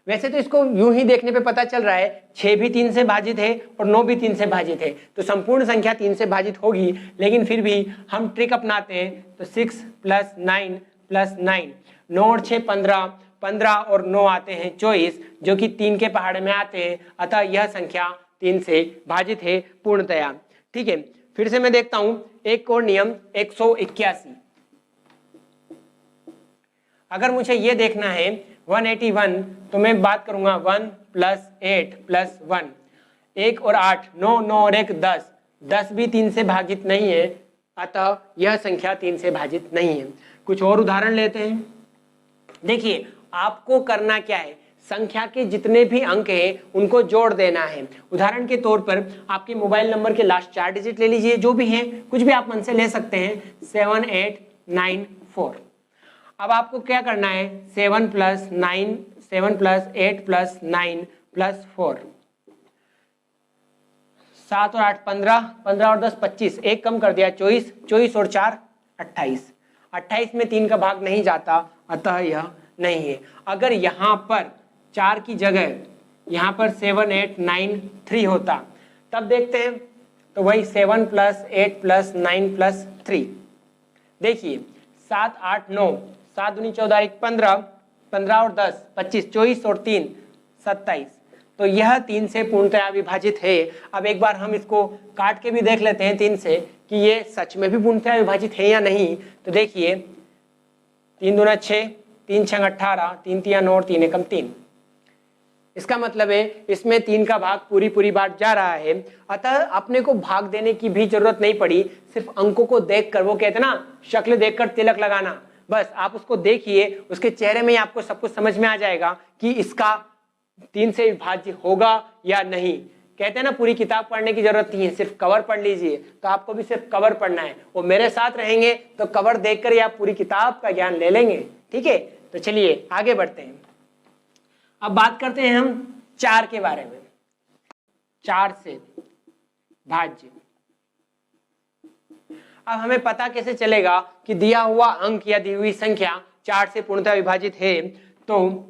वैसे तो इसको यूं ही देखने पे पता चल रहा है 6 भी 3 से भाजित है और 9 भी 3 से भाजित है, तो संपूर्ण संख्या 3 से भाजित होगी। लेकिन फिर भी हम ट्रिक अपनाते हैं, तो 6 + 9 + 9, 9 और 6 15, 15 और 9 आते हैं 24, जो कि 3 के पहाड़े में आते हैं, अतः यह संख्या 3 से भाजित है पूर्णतया। ठीक है, फिर से मैं देखता हूं एक और नियम 181। अगर मुझे ये देखना है 181, तो मैं बात करूंगा 1 + 8 + 1, 1 और 8 9, 9 और 1 10, 10 भी 3 से भाजित नहीं है, अतः यह संख्या 3 से भाजित नहीं है। कुछ और उदाहरण लेते हैं। देखिए आपको करना क्या है, संख्या के जितने भी अंक हैं उनको जोड़ देना है। उदाहरण के तौर पर आपके मोबाइल नंबर के लास्ट 4 डिजिट ले लीजिए, जो भी हैं, कुछ भी आप मन से ले सकते हैं, 7894। अब आपको क्या करना है, 7 + 9, 7 + 8 + 9 + 4, 7 और 8 15, 15 और 10 25, एक कम कर दिया 24, 24 और 4 28, 28 में 3 का भाग नहीं जाता, अतः यह नहीं है। अगर यहाँ पर 4 की जगह यहाँ पर 7 8 9 3 होता तब देखते हैं, तो वही 7 + 8 + 9 + 3, देखिए 7 8 9, 7 दूनी 14 1 15, 15 और 10 25, 24 और 3 27, तो यह 3 से पूर्णतया विभाजित है। अब एक बार हम इसको काट के भी देख लेते हैं 3 से कि ये सच में भी पूर्णतया विभाजित है या नहीं। तो देखिए 3 दूना 6, 3 6 18, 3 3 9 और 3 एकम 3, इसका मतलब है इसमें 3 का भाग पूरी बार जा रहा है। अतः अपने को भाग देने की भी जरूरत नहीं पड़ी, सिर्फ अंकों को देखकर, वो कहते ना शक्ल देखकर तिलक लगाना, बस आप उसको देखिए, उसके चेहरे में ही आपको सब कुछ समझ में आ जाएगा कि इसका 3 से विभाज्य होगा या नहीं। कहते हैं ना पूरी किताब पढ़ने की जरूरत नहीं है, सिर्फ कवर पढ़ लीजिए। तो आपको भी सिर्फ कवर पढ़ना है, वो मेरे साथ रहेंगे तो कवर देखकर ही आप पूरी किताब का ज्ञान ले लेंगे। ठीक है, तो चलिए आगे बढ़ते हैं। अब बात करते हैं हम 4 के बारे में। 4 से भाज्य। अब हमें पता कैसे चलेगा कि दिया हुआ अंक या दी हुई संख्या 4 से पूर्णतः विभाजित है? तो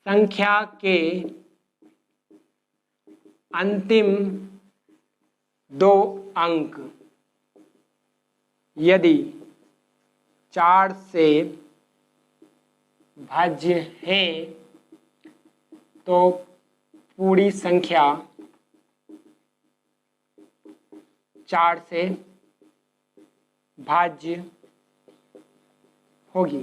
संख्या के अंतिम 2 अंक यदि 4 से भाज्य हैं तो पूरी संख्या 4 से भाज्य होगी।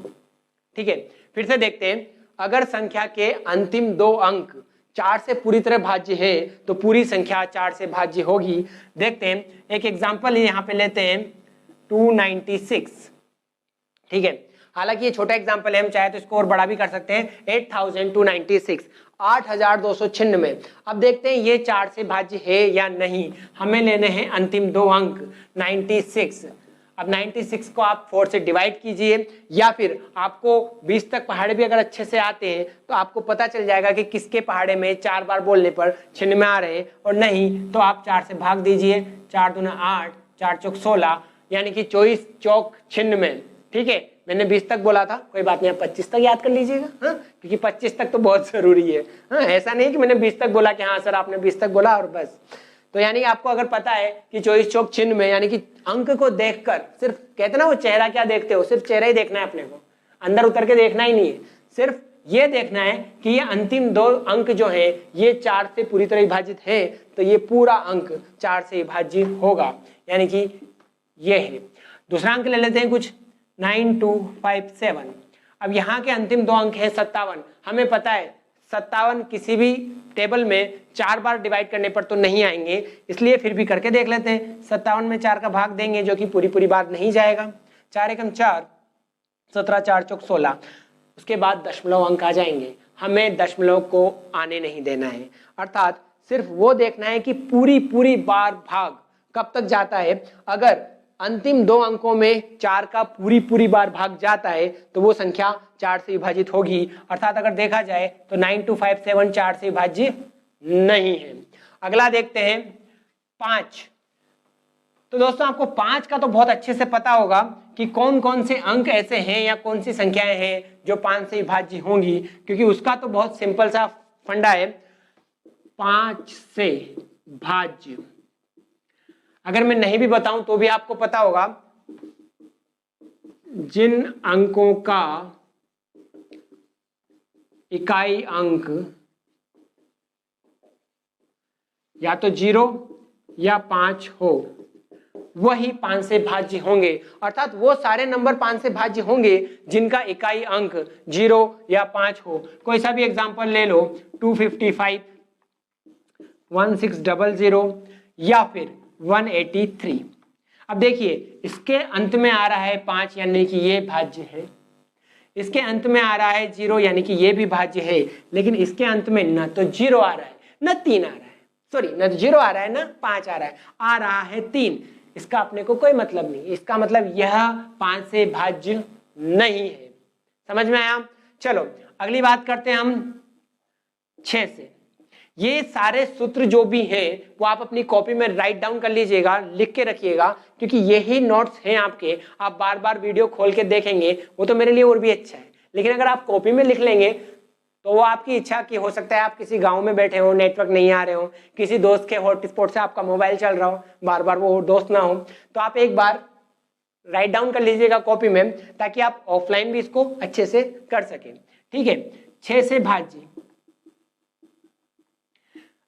ठीक है, फिर से देखते हैं। अगर संख्या के अंतिम 2 अंक 4 से पूरी तरह भाज्य है तो पूरी संख्या 4 से भाज्य होगी। देखते हैं, एक एग्जांपल यहां पे लेते हैं 296। ठीक है, हालांकि ये छोटा एग्जांपल है, हम चाहे तो इसको और बड़ा भी कर सकते हैं। 8296, 8296। अब देखते हैं ये 4 से भाज्य है या नहीं। हमें लेने हैं अंतिम 2 अंक 96। अब 96 को आप 4 से डिवाइड कीजिए, या फिर आपको 20 तक पहाड़े भी अगर अच्छे से आते हैं तो आपको पता चल जाएगा कि किसके पहाड़े में 4 बार बोलने पर छिन्न में आ रहे हैं, और नहीं तो आप 4 से भाग दीजिए। 4 दूना 8, 4 चौक 16, यानी कि 24 चौक छिन्न में। ठीक है, मैंने 20 तक बोला था, कोई बात नहीं, आप 25 तक याद कर लीजिएगा, हाँ, क्योंकि 25 तक तो बहुत जरूरी है। हाँ, ऐसा नहीं कि मैंने 20 तक बोला कि हाँ सर आपने 20 तक बोला और बस। तो यानी कि आपको अगर पता है कि 24 चौक छिन्न में, यानी कि अंक को देखकर, सिर्फ कहते ना वो चेहरा क्या देखते हो, सिर्फ चेहरा ही देखना है अपने को, अंदर उतर के देखना ही नहीं है। सिर्फ ये देखना है कि ये अंतिम 2 अंक जो है ये 4 से पूरी तरह विभाजित है, तो ये पूरा अंक 4 से विभाज्य होगा, यानी कि ये है। दूसरा अंक ले लेते हैं कुछ 9257। अब यहाँ के अंतिम 2 अंक है 57। हमें पता है 57 किसी भी टेबल में 4 बार डिवाइड करने पर तो नहीं आएंगे, इसलिए फिर भी करके देख लेते हैं। 57 में 4 का भाग देंगे जो कि पूरी बार नहीं जाएगा। 4 एकम 4, 17 4 चौक 16, उसके बाद दशमलव अंक आ जाएंगे। हमें दशमलव को आने नहीं देना है, अर्थात सिर्फ वो देखना है कि पूरी बार भाग कब तक जाता है। अगर अंतिम 2 अंकों में 4 का पूरी बार भाग जाता है तो वो संख्या 4 से विभाजित होगी। अर्थात अगर देखा जाए तो 9257 4 से विभाज्य नहीं है। अगला देखते हैं 5। तो दोस्तों आपको 5 का तो बहुत अच्छे से पता होगा कि कौन कौन से अंक ऐसे हैं या कौन सी संख्याएं हैं जो 5 से विभाज्य होंगी, क्योंकि उसका तो बहुत सिंपल सा फंडा है। 5 से भाज्य अगर मैं नहीं भी बताऊं तो भी आपको पता होगा, जिन अंकों का इकाई अंक या तो 0 या 5 हो वही 5 से भाज्य होंगे। अर्थात वो सारे नंबर 5 से भाज्य होंगे जिनका इकाई अंक 0 या 5 हो। कोई सा भी एग्जांपल ले लो, 255, 1600 या फिर 183। अब देखिए इसके अंत में आ रहा है 5, यानी कि ये भाज्य है। इसके अंत में आ रहा है 0, यानी कि ये भी भाज्य है। लेकिन इसके अंत में न तो 0 आ रहा है न 3 आ रहा है, सॉरी न 0 आ रहा है न 5 आ रहा है 3। इसका अपने को कोई मतलब नहीं। इसका मतलब यह 5 से भाज्य नहीं है। समझ में आया? चलो अगली बात करते हैं हम 6 से। ये सारे सूत्र जो भी हैं वो आप अपनी कॉपी में राइट डाउन कर लीजिएगा, लिख के रखिएगा, क्योंकि यही नोट्स हैं आपके। आप बार बार वीडियो खोल के देखेंगे वो तो मेरे लिए और भी अच्छा है, लेकिन अगर आप कॉपी में लिख लेंगे तो वो आपकी इच्छा की हो सकता है आप किसी गांव में बैठे हो, नेटवर्क नहीं आ रहे हो, किसी दोस्त के हॉटस्पॉट से आपका मोबाइल चल रहा हो, बार बार वो दोस्त ना हो, तो आप एक बार राइट डाउन कर लीजिएगा कॉपी में, ताकि आप ऑफलाइन भी इसको अच्छे से कर सकें। ठीक है, 6 से भाज्य।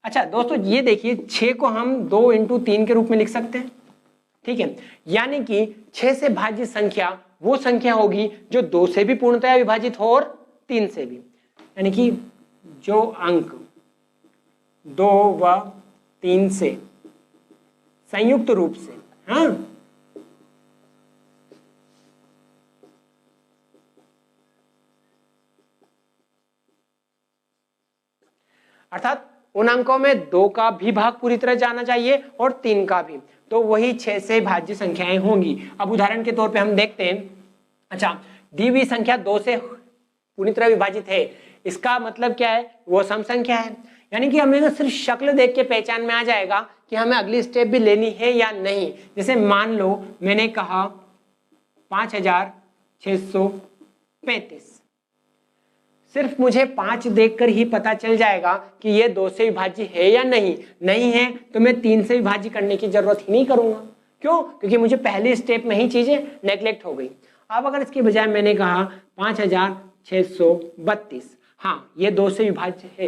अच्छा दोस्तों ये देखिए, 6 को हम 2 × 3 के रूप में लिख सकते हैं। ठीक है, यानी कि 6 से भाज्य संख्या वो संख्या होगी जो 2 से भी पूर्णतया विभाजित हो और 3 से भी, यानी कि जो अंक 2 व 3 से संयुक्त रूप से, हाँ, अर्थात उन अंकों में 2 का भी भाग पूरी तरह जाना चाहिए और 3 का भी, तो वही 6 से भाज्य संख्याएं होंगी। अब उदाहरण के तौर पे हम देखते हैं। अच्छा, दी हुई संख्या 2 से पूरी तरह विभाजित है, इसका मतलब क्या है, वो सम संख्या है, यानी कि हमें सिर्फ शक्ल देख के पहचान में आ जाएगा कि हमें अगली स्टेप भी लेनी है या नहीं। जैसे मान लो मैंने कहा 5635, सिर्फ मुझे 5 देखकर ही पता चल जाएगा कि ये 2 से विभाज्य है या नहीं। नहीं है तो मैं 3 से विभाज्य करने की जरूरत ही नहीं करूंगा। क्यों? क्योंकि मुझे पहले स्टेप में ही चीजें नेग्लेक्ट हो गई। अब अगर इसके बजाय मैंने कहा 5632, हाँ ये 2 से विभाज्य है।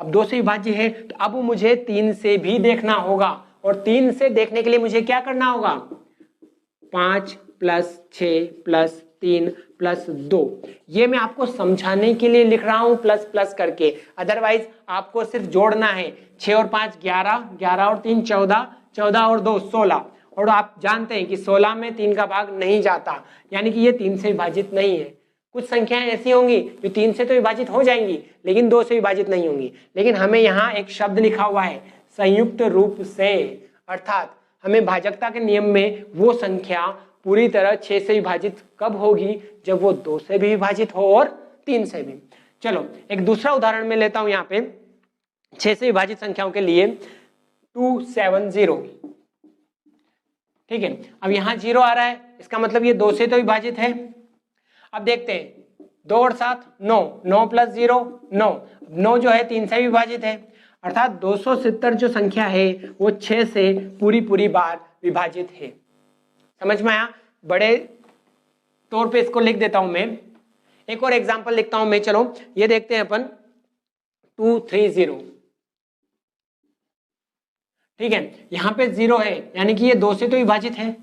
अब 2 से विभाज्य है तो अब मुझे 3 से भी देखना होगा, और 3 से देखने के लिए मुझे क्या करना होगा, 5 + 6 + 3 + 2। ये मैं आपको समझाने के लिए लिख रहा हूं प्लस प्लस करके, अदरवाइज आपको सिर्फ जोड़ना है। 6 और 5 11, 11 और 3 14, 14 और 2 16, और आप जानते हैं कि 16 में 3 का भाग नहीं जाता, यानी कि ये 3 से विभाजित नहीं है। कुछ संख्याएं ऐसी होंगी जो 3 से तो विभाजित हो जाएंगी लेकिन 2 से विभाजित नहीं होंगी। लेकिन हमें यहाँ एक शब्द लिखा हुआ है संयुक्त रूप से, अर्थात हमें भाजकता के नियम में वो संख्या पूरी तरह 6 से विभाजित कब होगी, जब वो 2 से भी विभाजित हो और 3 से भी। चलो एक दूसरा उदाहरण में लेता हूं यहाँ पे 6 से विभाजित संख्याओं के लिए 270। ठीक है, अब यहाँ 0 आ रहा है, इसका मतलब ये 2 से तो विभाजित है। अब देखते हैं 2 और 7 9, 9 + 0 9, 9 जो है 3 से विभाजित है, अर्थात 270 जो संख्या है वो 6 से पूरी बार विभाजित है। समझ में आया? बड़े तौर पे इसको लिख देता हूं मैं। एक और एग्जांपल लिखता हूं मैं, चलो ये देखते हैं अपन 230। ठीक है, यहां पे 0 है यानी कि ये 2 से तो विभाजित है,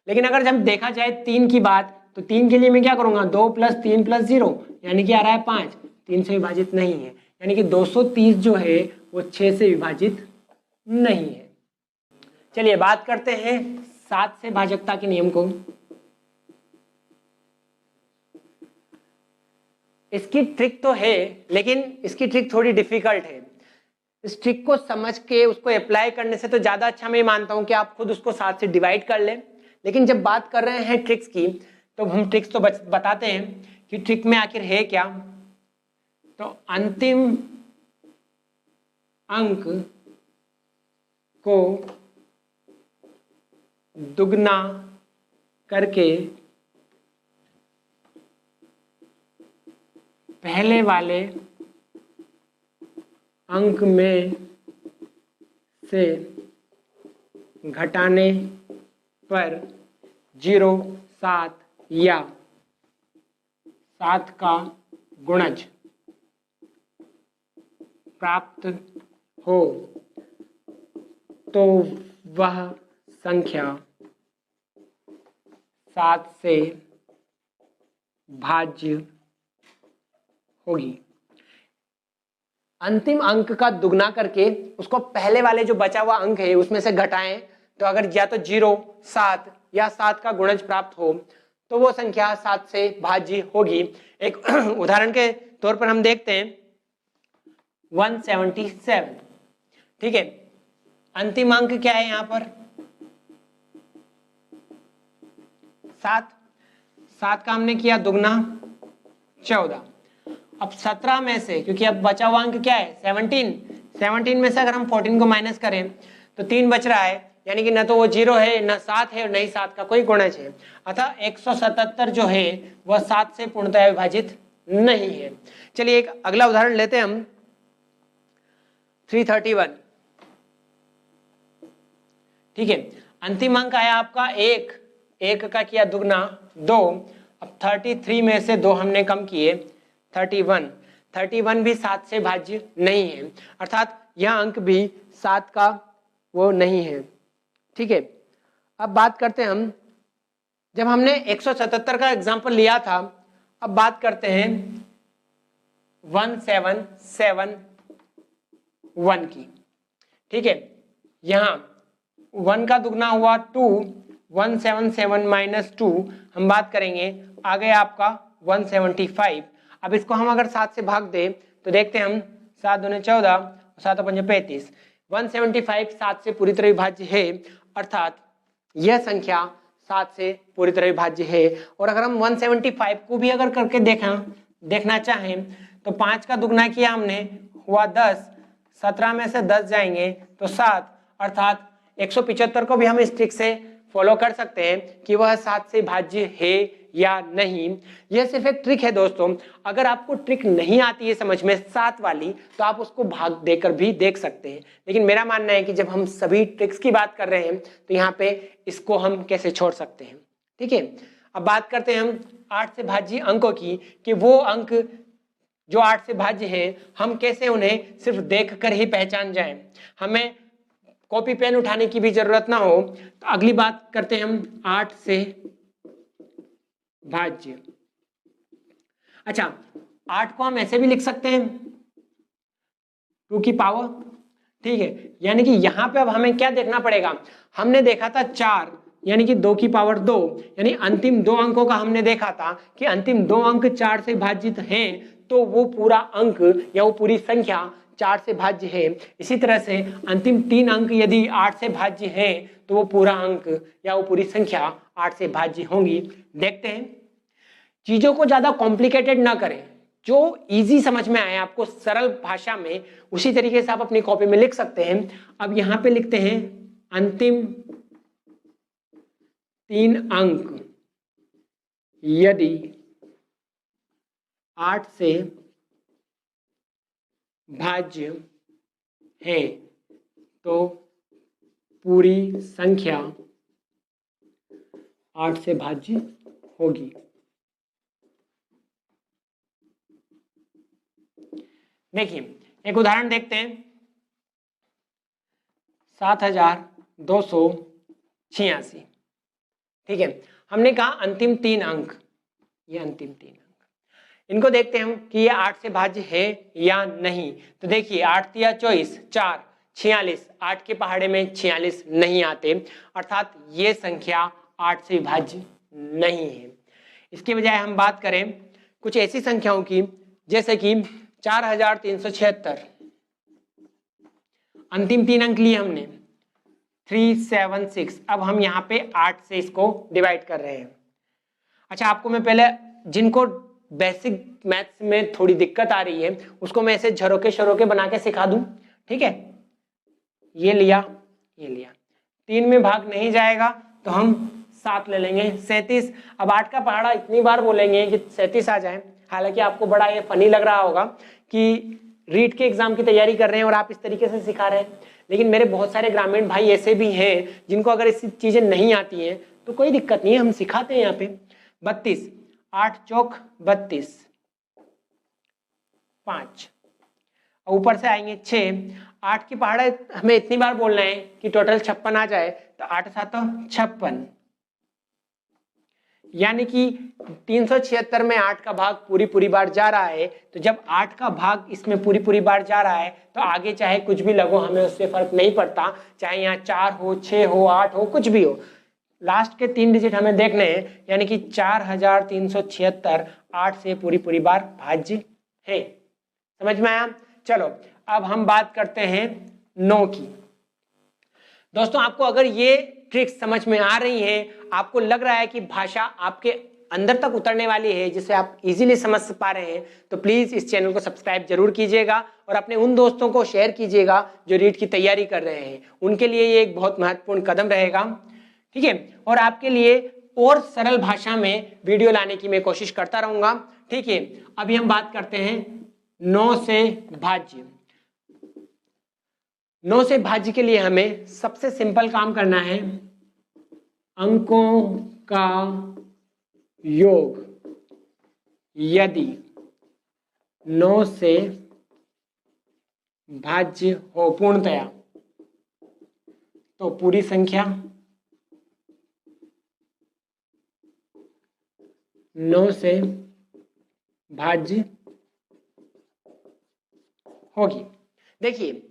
लेकिन अगर जब देखा जाए 3 की बात, तो 3 के लिए मैं क्या करूंगा, 2 + 3 + 0 यानी कि आ रहा है 5, 3 से विभाजित नहीं है, यानी कि 230 जो है वो 6 से विभाजित नहीं है। चलिए बात करते हैं 7 से भाजकता के नियम को। इसकी ट्रिक तो है, लेकिन इसकी ट्रिक थोड़ी डिफिकल्ट है। इस ट्रिक को समझ के उसको अप्लाई करने से तो ज्यादा अच्छा मैं मानता हूं कि आप खुद उसको 7 से डिवाइड कर लें। लेकिन जब बात कर रहे हैं ट्रिक्स की, तो हम ट्रिक्स तो बताते हैं कि ट्रिक में आखिर है क्या। तो अंतिम अंक को दुगना करके पहले वाले अंक में से घटाने पर 0, 7 या 7 का गुणज प्राप्त हो तो वह संख्या 7 से भाज्य होगी। अंतिम अंक का दुगना करके उसको पहले वाले जो बचा हुआ अंक है उसमें से घटाएं, तो अगर या तो 0, 7 या 7 का गुणज प्राप्त हो तो वो संख्या 7 से भाज्य होगी। एक उदाहरण के तौर पर हम देखते हैं 177। ठीक है, अंतिम अंक क्या है यहां पर, 7 का हमने किया दुगना 14, अब 17 में से, क्योंकि अब बचा हुआ अंक क्या है 17 में से अगर हम 14 को माइनस करें तो 3 बच रहा है, यानी कि न तो वो 0 है, न 7 है और नहीं 7 का कोई गुणज है। अतः 177 जो है वह 7 से पूर्णतः विभाजित नहीं है। चलिए एक अगला उदाहरण लेते हैं हम, 331। ठीक है, अंतिम अंक आया आपका 1 का किया दुगना 2। अब 33 में से 2 हमने कम किए 31 भी 7 से भाज्य नहीं है, अर्थात यह अंक भी 7 का वो नहीं है। ठीक है, अब बात करते हैं हम, जब हमने 177 का एग्जाम्पल लिया था, अब बात करते हैं 1771 की। ठीक है, यहां 1 का दुगना हुआ 2, 177 माइनस 2 हम बात करेंगे, आ गया आपका 175। अब इसको हम अगर 7 से भाग दे तो देखते हैं हम, 7 दूने 14, 7 पंजे 35, 175 7 से पूरी तरह विभाज्य है, अर्थात यह संख्या 7 से पूरी तरह विभाज्य है। और अगर हम 175 को भी अगर करके देखना चाहें तो 5 का दुगना किया हमने, हुआ 10, 17 में से 10 जाएंगे तो 7, अर्थात 175 को भी हम इस ट्रिक से फॉलो कर सकते हैं कि वह 7 से भाज्य है या नहीं। यह सिर्फ एक ट्रिक है दोस्तों, अगर आपको ट्रिक नहीं आती है समझ में 7 वाली तो आप उसको भाग देकर भी देख सकते हैं, लेकिन मेरा मानना है कि जब हम सभी ट्रिक्स की बात कर रहे हैं तो यहाँ पे इसको हम कैसे छोड़ सकते हैं। ठीक है, अब बात करते हैं हम 8 से भाज्य अंकों की, कि वो अंक जो 8 से भाज्य है हम कैसे उन्हें सिर्फ देख कर ही पहचान जाएं, हमें कॉपी पेन उठाने की भी जरूरत ना हो। तो अगली बात करते हैं हम 8 से भाज्य। अच्छा, 8 को हम ऐसे भी लिख सकते हैं 2 की पावर। ठीक है, यानी कि यहां पे अब हमें क्या देखना पड़ेगा, हमने देखा था 4 यानी कि 2 की पावर 2, यानी अंतिम 2 अंकों का हमने देखा था कि अंतिम 2 अंक 4 से भाजित हैं तो वो पूरा अंक या वो पूरी संख्या 4 से भाज्य है। इसी तरह से अंतिम 3 अंक यदि 8 से भाज्य है तो वो पूरा अंक या वो पूरी संख्या 8 से भाज्य होंगी। देखते हैं, चीजों को ज्यादा कॉम्प्लिकेटेड ना करें, जो इजी समझ में आए आपको सरल भाषा में, उसी तरीके से आप अपनी कॉपी में लिख सकते हैं। अब यहां पे लिखते हैं अंतिम 3 अंक यदि 8 से भाज्य है तो पूरी संख्या 8 से भाज्य होगी। देखिए एक उदाहरण देखते हैं, 7286। ठीक है, हमने कहा अंतिम 3 अंक, ये अंतिम 3 अंक, इनको देखते हैं हम कि ये 8 से भाज्य है या नहीं। तो देखिए 8 तिया 24, 4 46, 8 के पहाड़े में 46 नहीं आते, अर्थात ये संख्या 8 से भाज्य नहीं है। इसके बजाय हम बात करें कुछ ऐसी संख्याओं की, जैसे कि 4376, अंतिम 3 अंक लिए हमने 376। अब हम यहाँ पे 8 से इसको डिवाइड कर रहे हैं। अच्छा, आपको मैं पहले जिनको बेसिक मैथ्स में थोड़ी दिक्कत आ रही है उसको मैं ऐसे झरोके शरोके बना के सिखा दूं। ठीक है, ये लिया, ये लिया, 3 में भाग नहीं जाएगा तो हम 7 ले लेंगे, 37। अब 8 का पहाड़ा इतनी बार बोलेंगे कि 37 आ जाए। हालांकि आपको बड़ा ये फनी लग रहा होगा कि रीट के एग्जाम की तैयारी कर रहे हैं और आप इस तरीके से सिखा रहे हैं, लेकिन मेरे बहुत सारे ग्रामीण भाई ऐसे भी हैं जिनको अगर ऐसी चीजें नहीं आती हैं तो कोई दिक्कत नहीं है, हम सिखाते हैं यहाँ पे। 32, 8 चौक 32, 5, ऊपर से आएंगे 6, 8 की पहाड़ा हमें इतनी बार बोलना है कि टोटल 56 आ जाए, तो 8 7 56, यानी कि 376 में 8 का भाग पूरी बार जा रहा है। तो जब 8 का भाग इसमें पूरी बार जा रहा है तो आगे चाहे कुछ भी लगो हमें उससे फर्क नहीं पड़ता, चाहे यहाँ 4 हो, 6 हो, 8 हो, कुछ भी हो, लास्ट के 3 डिजिट हमें देखने हैं, यानी कि 4376 8 से पूरी बार भाज्य है। समझ में आया? चलो अब हम बात करते हैं 9 की। दोस्तों आपको अगर ये ट्रिक्स समझ में आ रही है, आपको लग रहा है कि भाषा आपके अंदर तक उतरने वाली है, जिसे आप इजीली समझ पा रहे हैं, तो प्लीज इस चैनल को सब्सक्राइब जरूर कीजिएगा और अपने उन दोस्तों को शेयर कीजिएगा जो रीट की तैयारी कर रहे हैं। उनके लिए ये एक बहुत महत्वपूर्ण कदम रहेगा, ठीक है। और आपके लिए और सरल भाषा में वीडियो लाने की मैं कोशिश करता रहूंगा, ठीक है। अभी हम बात करते हैं 9 से भाज्य। 9 से भाज्य के लिए हमें सबसे सिंपल काम करना है, अंकों का योग यदि 9 से भाज्य हो पूर्णतया, तो पूरी संख्या 9 से भाज्य होगी। देखिए,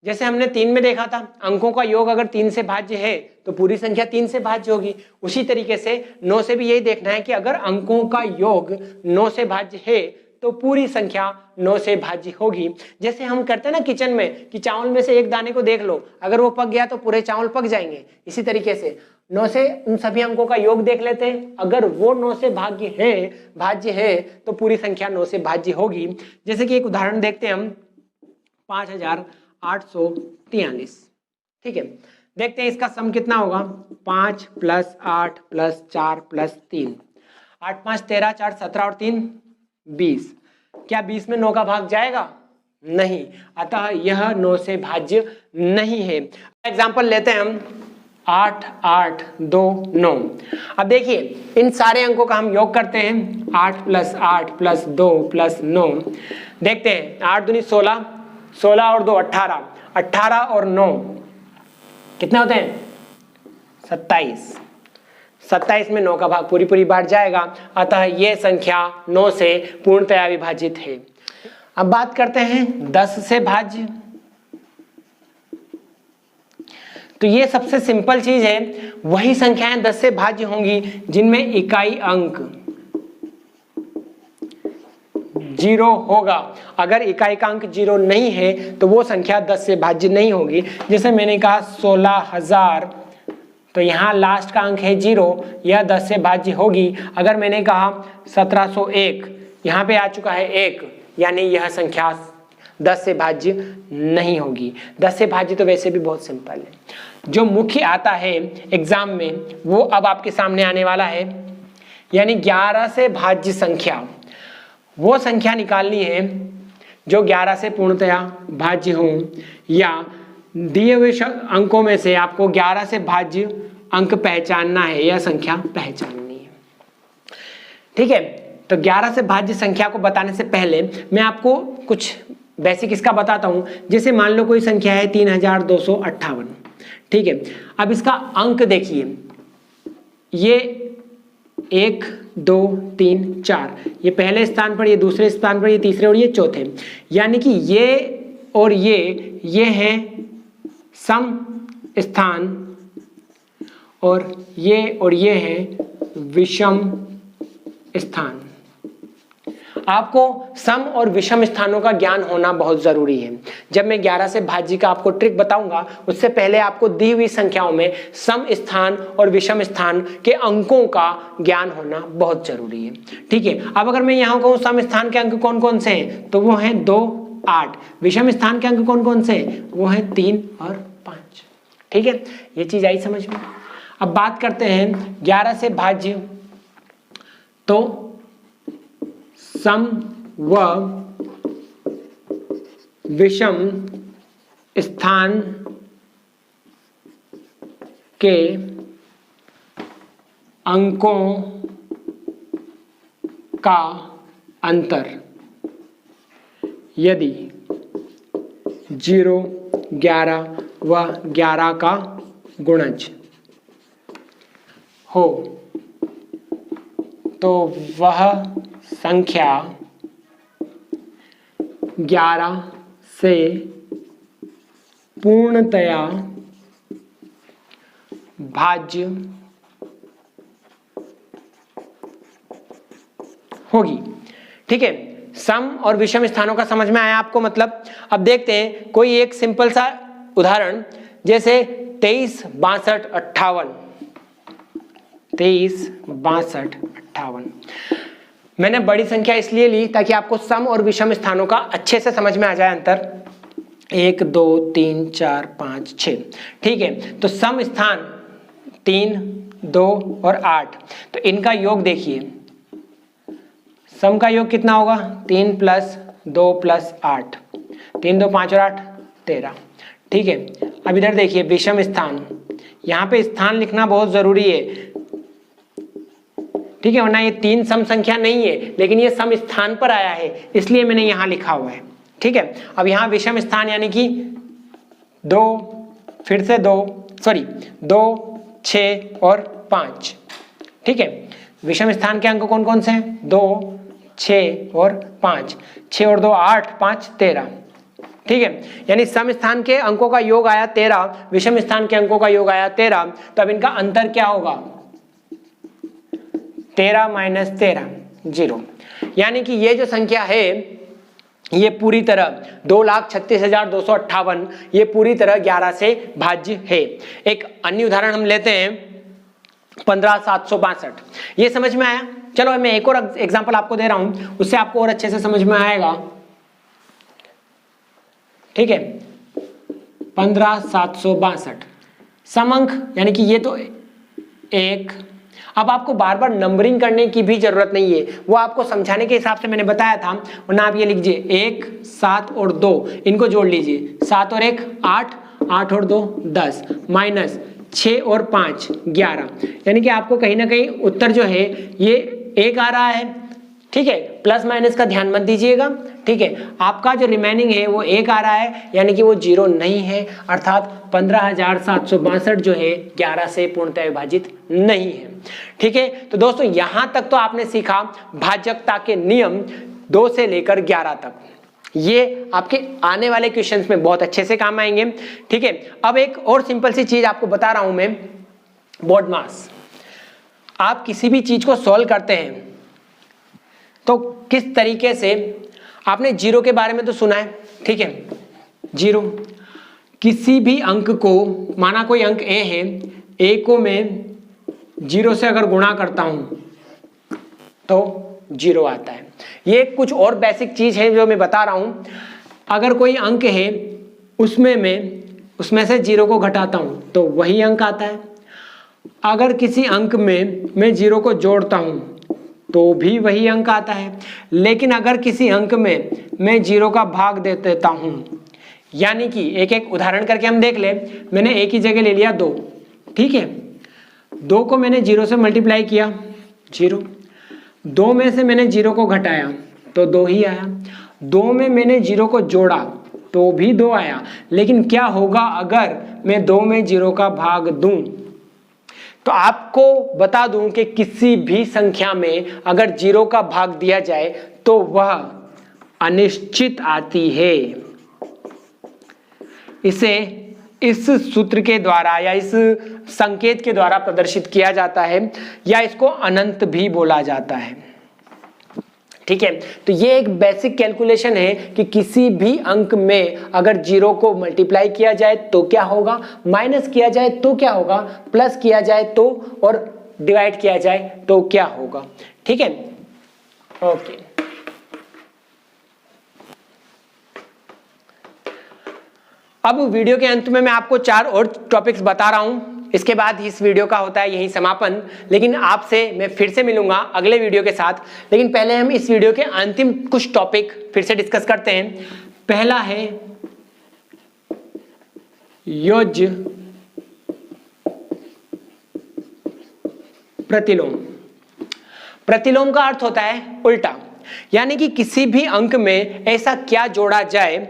जैसे हमने 3 में देखा था, अंकों का योग अगर 3 से भाज्य है तो पूरी संख्या 3 से भाज्य होगी। उसी तरीके से 9 से भी यही देखना है कि अगर अंकों का योग 9 से भाज्य है तो पूरी संख्या 9 से भाज्य होगी। जैसे हम करते हैं ना किचन में कि चावल में से एक दाने को देख लो, अगर वो पक गया तो पूरे चावल पक जाएंगे। इसी तरीके से 9 से उन सभी अंकों का योग देख लेते हैं, अगर वो 9 से भाज्य है तो पूरी संख्या 9 से भाज्य होगी। जैसे कि एक उदाहरण देखते हैं हम, 5843, ठीक है। देखते हैं इसका सम कितना होगा, 5 + 8 + 4 + 3, 8 × 5 = 13, 4 = 17 और 3 = 20। क्या 20 में 9 का भाग जाएगा? नहीं, अतः यह 9 से भाज्य नहीं है। एग्जाम्पल लेते हैं हम, 8 8 2 9। अब देखिए इन सारे अंकों का हम योग करते हैं, 8 + 8 + 2 + 9। देखते हैं, 8 दूनी 16, 16 और 2 18, 18 और 9 कितने होते हैं? 27। 27 में 9 का भाग पूरी बार जाएगा, अतः यह संख्या 9 से पूर्णतया विभाजित है। अब बात करते हैं 10 से भाज्य। तो ये सबसे सिंपल चीज है, वही संख्याएं 10 से भाज्य होंगी जिनमें इकाई अंक 0 होगा। अगर इकाई का अंक 0 नहीं है तो वो संख्या 10 से भाज्य नहीं होगी। जैसे मैंने कहा 16,000, तो यहाँ लास्ट का अंक है 0, यह 10 से भाज्य होगी। अगर मैंने कहा 1701, यहाँ पे आ चुका है 1, यानी यह संख्या 10 से भाज्य नहीं होगी। 10 से भाज्य तो वैसे भी बहुत सिंपल है। जो मुख्य आता है एग्जाम में वो अब आपके सामने आने वाला है, यानी 11 से भाज्य संख्या। वो संख्या निकालनी है जो 11 से पूर्णतया भाज्य हो, या दिए हुए अंकों में से आपको 11 से भाज्य अंक पहचानना है या संख्या पहचाननी है, ठीक है। तो 11 से भाज्य संख्या को बताने से पहले मैं आपको कुछ बेसिक इसका बताता हूं। जैसे मान लो कोई संख्या है 3258, ठीक है। अब इसका अंक देखिए, ये 1 2 3 4, ये पहले स्थान पर, ये दूसरे स्थान पर, ये तीसरे और ये चौथे, यानी कि ये और ये हैं सम स्थान और ये हैं विषम स्थान। आपको सम और विषम स्थानों का ज्ञान होना बहुत जरूरी है। जब मैं 11 से भाज्य का आपको ट्रिक बताऊंगा, उससे पहले आपको दी हुई संख्याओं में सम स्थान और विषम स्थान के अंकों का ज्ञान होना बहुत जरूरी है, ठीक है। अब अगर मैं यहाँ कहूँ सम स्थान के अंक कौन कौन से हैं, तो वो हैं 2 8, विषम स्थान के अंक कौन कौन से हैं, वो हैं 3 और 5, ठीक है। ये चीज आई समझ में। अब बात करते हैं 11 से भाज्य। तो सम व विषम स्थान के अंकों का अंतर यदि 0, 11 व 11 का गुणज हो तो वह संख्या 11 से पूर्णतया भाज्य होगी, ठीक है। सम और विषम स्थानों का समझ में आया आपको मतलब। अब देखते हैं कोई एक सिंपल सा उदाहरण, जैसे 23 62 58, 23 62 258। मैंने बड़ी संख्या इसलिए ली ताकि आपको सम और विषम स्थानों का अच्छे से समझ में आ जाए अंतर। 1 2 3 4 5 6। ठीक है, तो सम स्थान 3 2 और 8, तो इनका योग देखिए, सम का योग कितना होगा 3 + 2 + 8, 3 2 5 और 8 13। ठीक है, अब इधर देखिए विषम स्थान, यहाँ पे स्थान लिखना बहुत जरूरी है। ठीक है, वरना ये 3 सम संख्या नहीं है, लेकिन ये सम स्थान पर आया है इसलिए मैंने यहाँ लिखा हुआ है। ठीक है, अब यहाँ विषम स्थान यानी कि 2 फिर से 2 6 और 5। ठीक है, विषम स्थान के अंक कौन कौन से हैं 2 6 और 5, 6 और 2 8 5 13। ठीक है, यानी सम स्थान के अंकों का योग आया 13, विषम स्थान के अंकों का योग आया 13, तो अब इनका अंतर क्या होगा 13 - 13 0। यानी कि ये जो संख्या है ये पूरी तरह 2,36,258 ये पूरी तरह 11 से भाज्य है। एक अन्य उदाहरण हम लेते हैं 15,762। ये समझ में आया? चलो मैं एक और एग्जांपल आपको दे रहा हूं, उससे आपको और अच्छे से समझ में आएगा। ठीक है, 15,762 समअंक, यानी कि ये तो 1। अब आपको बार बार नंबरिंग करने की भी जरूरत नहीं है, वो आपको समझाने के हिसाब से मैंने बताया था। वरना आप ये लीजिए 1 7 और 2 इनको जोड़ लीजिए, 7 और 1 8, 8 और 2 10, माइनस 6 और 5 11। यानी कि आपको कहीं ना कहीं उत्तर जो है ये 1 आ रहा है। ठीक है, प्लस माइनस का ध्यान मत दीजिएगा। ठीक है, आपका जो रिमेनिंग है वो 1 आ रहा है, यानी कि वो 0 नहीं है, अर्थात 15,762 जो है 11 से पूर्णतः विभाजित नहीं है। ठीक है, तो दोस्तों यहां तक तो आपने सीखा भाज्यता के नियम 2 से लेकर 11 तक। ये आपके आने वाले क्वेश्चंस में बहुत अच्छे से काम आएंगे। ठीक है, अब एक और सिंपल सी चीज आपको बता रहा हूं मैं, बोर्ड मास। आप किसी भी चीज को सॉल्व करते हैं तो किस तरीके से, आपने जीरो के बारे में तो सुना है। ठीक है, जीरो, किसी भी अंक को, माना कोई अंक ए है, ए को मैं 0 से अगर गुणा करता हूं तो 0 आता है। ये कुछ और बेसिक चीज है जो मैं बता रहा हूं। अगर कोई अंक है उसमें से 0 को घटाता हूं तो वही अंक आता है। अगर किसी अंक में मैं 0 को जोड़ता हूं तो भी वही अंक आता है। लेकिन अगर किसी अंक में मैं 0 का भाग दे देता हूं, यानी कि एक एक उदाहरण करके हम देख ले। मैंने एक ही जगह ले लिया 2। ठीक है, 2 को मैंने 0 से मल्टीप्लाई किया 0, 2 में से मैंने 0 को घटाया तो 2 ही आया, 2 में मैंने 0 को जोड़ा तो भी 2 आया। लेकिन क्या होगा अगर मैं 2 में 0 का भाग दूं? तो आपको बता दूं कि किसी भी संख्या में अगर 0 का भाग दिया जाए तो वह अनिश्चित आती है। इसे इस सूत्र के द्वारा या इस संकेत के द्वारा प्रदर्शित किया जाता है, या इसको अनंत भी बोला जाता है। ठीक है, तो ये एक बेसिक कैलकुलेशन है कि किसी भी अंक में अगर 0 को मल्टीप्लाई किया जाए तो क्या होगा, माइनस किया जाए तो क्या होगा, प्लस किया जाए तो, और डिवाइड किया जाए तो क्या होगा। ठीक है, ओके। अब वीडियो के अंत में मैं आपको 4 और टॉपिक्स बता रहा हूं, इसके बाद इस वीडियो का होता है यही समापन। लेकिन आपसे मैं फिर से मिलूंगा अगले वीडियो के साथ। लेकिन पहले हम इस वीडियो के अंतिम कुछ टॉपिक फिर से डिस्कस करते हैं। पहला है योज्य प्रतिलोम। प्रतिलोम का अर्थ होता है उल्टा, यानी कि किसी भी अंक में ऐसा क्या जोड़ा जाए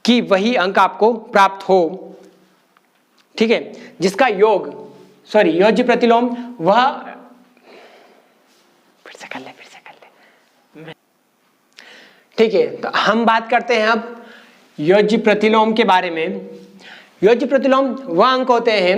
कि वही अंक आपको प्राप्त हो। ठीक है, जिसका योग, योज्य प्रतिलोम वह, फिर से कर ले। ठीक है, तो हम बात करते हैं अब योज्य प्रतिलोम के बारे में। योज्य प्रतिलोम वह अंक होते हैं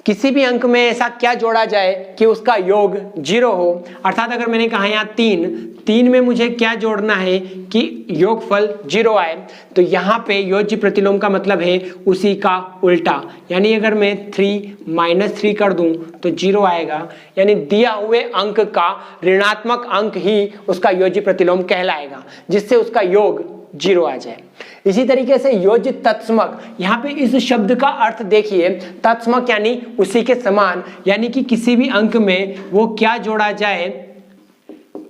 किसी भी अंक में ऐसा क्या जोड़ा जाए कि उसका योग 0 हो। अर्थात अगर मैंने कहा यहाँ 3 में मुझे क्या जोड़ना है कि योगफल 0 आए, तो यहाँ पे योज्य प्रतिलोम का मतलब है उसी का उल्टा। यानी अगर मैं 3 - 3 कर दूं तो 0 आएगा, यानी दिया हुए अंक का ऋणात्मक अंक ही उसका योज्य प्रतिलोम कहलाएगा, जिससे उसका योग 0 आ जाए। इसी तरीके से योज्य तत्समक, यहाँ पे इस शब्द का अर्थ देखिए, तत्समक यानी उसी के समान, यानी कि किसी भी अंक में वो क्या जोड़ा जाए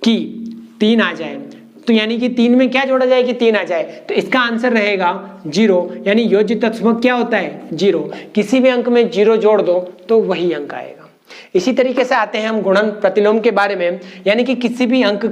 कि 3 आ जाए। तो यानी कि 3 में क्या जोड़ा जाए कि 3 आ जाए, तो इसका आंसर रहेगा 0। यानी योज्य तत्समक क्या होता है 0। किसी भी अंक में 0 जोड़ दो तो वही अंक आएगा। इसी तरीके से आते हैं हम गुणन प्रतिलोम के बारे में, यानी कि किसी भी अंक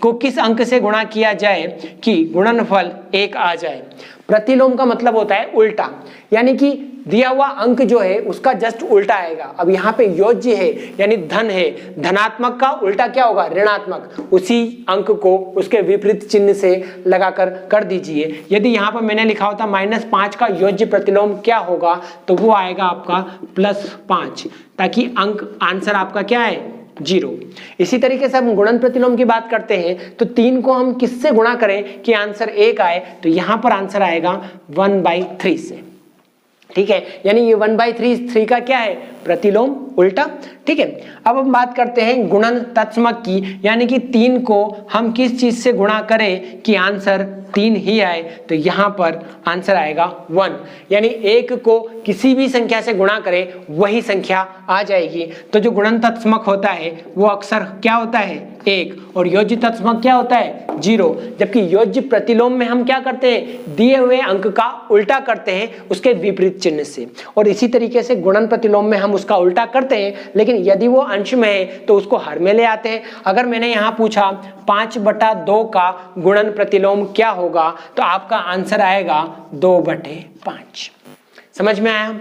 को किस अंक से गुणा किया जाए कि गुणनफल 1 आ जाए। प्रतिलोम का मतलब होता है उल्टा, यानी कि दिया हुआ अंक जो है उसका जस्ट उल्टा आएगा। अब यहाँ पे योज्य है यानी धन है, धनात्मक का उल्टा क्या होगा ऋणात्मक, उसी अंक को उसके विपरीत चिन्ह से लगाकर कर दीजिए। यदि यहाँ पर मैंने लिखा होता -5 का योज्य प्रतिलोम क्या होगा, तो वो आएगा आपका +5, ताकि अंक आंसर आपका क्या है 0। इसी तरीके से हम गुणन प्रतिलोम की बात करते हैं, तो 3 को हम किससे गुणा करें कि आंसर 1 आए, तो यहाँ पर आंसर आएगा 1/3 से। ठीक है, यानी ये 1/3 का क्या है प्रतिलोम उल्टा। ठीक है, अब हम बात करते हैं गुणन तत्समक की, यानी कि 3 को हम किस चीज से गुणा करें कि आंसर 3 ही आए, तो यहाँ पर आंसर आएगा 1। यानी 1 को किसी भी संख्या से गुणा करें वही संख्या आ जाएगी। तो जो गुणन तत्समक होता है वो अक्सर क्या होता है 1, और योज्य तत्समक क्या होता है 0। जबकि योज्य प्रतिलोम में हम क्या करते हैं, दिए हुए अंक का उल्टा करते हैं उसके विपरीत चिन्ह से, और इसी तरीके से गुणन प्रतिलोम में हम उसका उल्टा करते हैं, लेकिन यदि वो अंश में है तो उसको हर में ले आते हैं। अगर मैंने यहाँ पूछा 5/2 का गुणन प्रतिलोम क्या होगा, तो आपका आंसर आएगा 2/5। समझ में आया?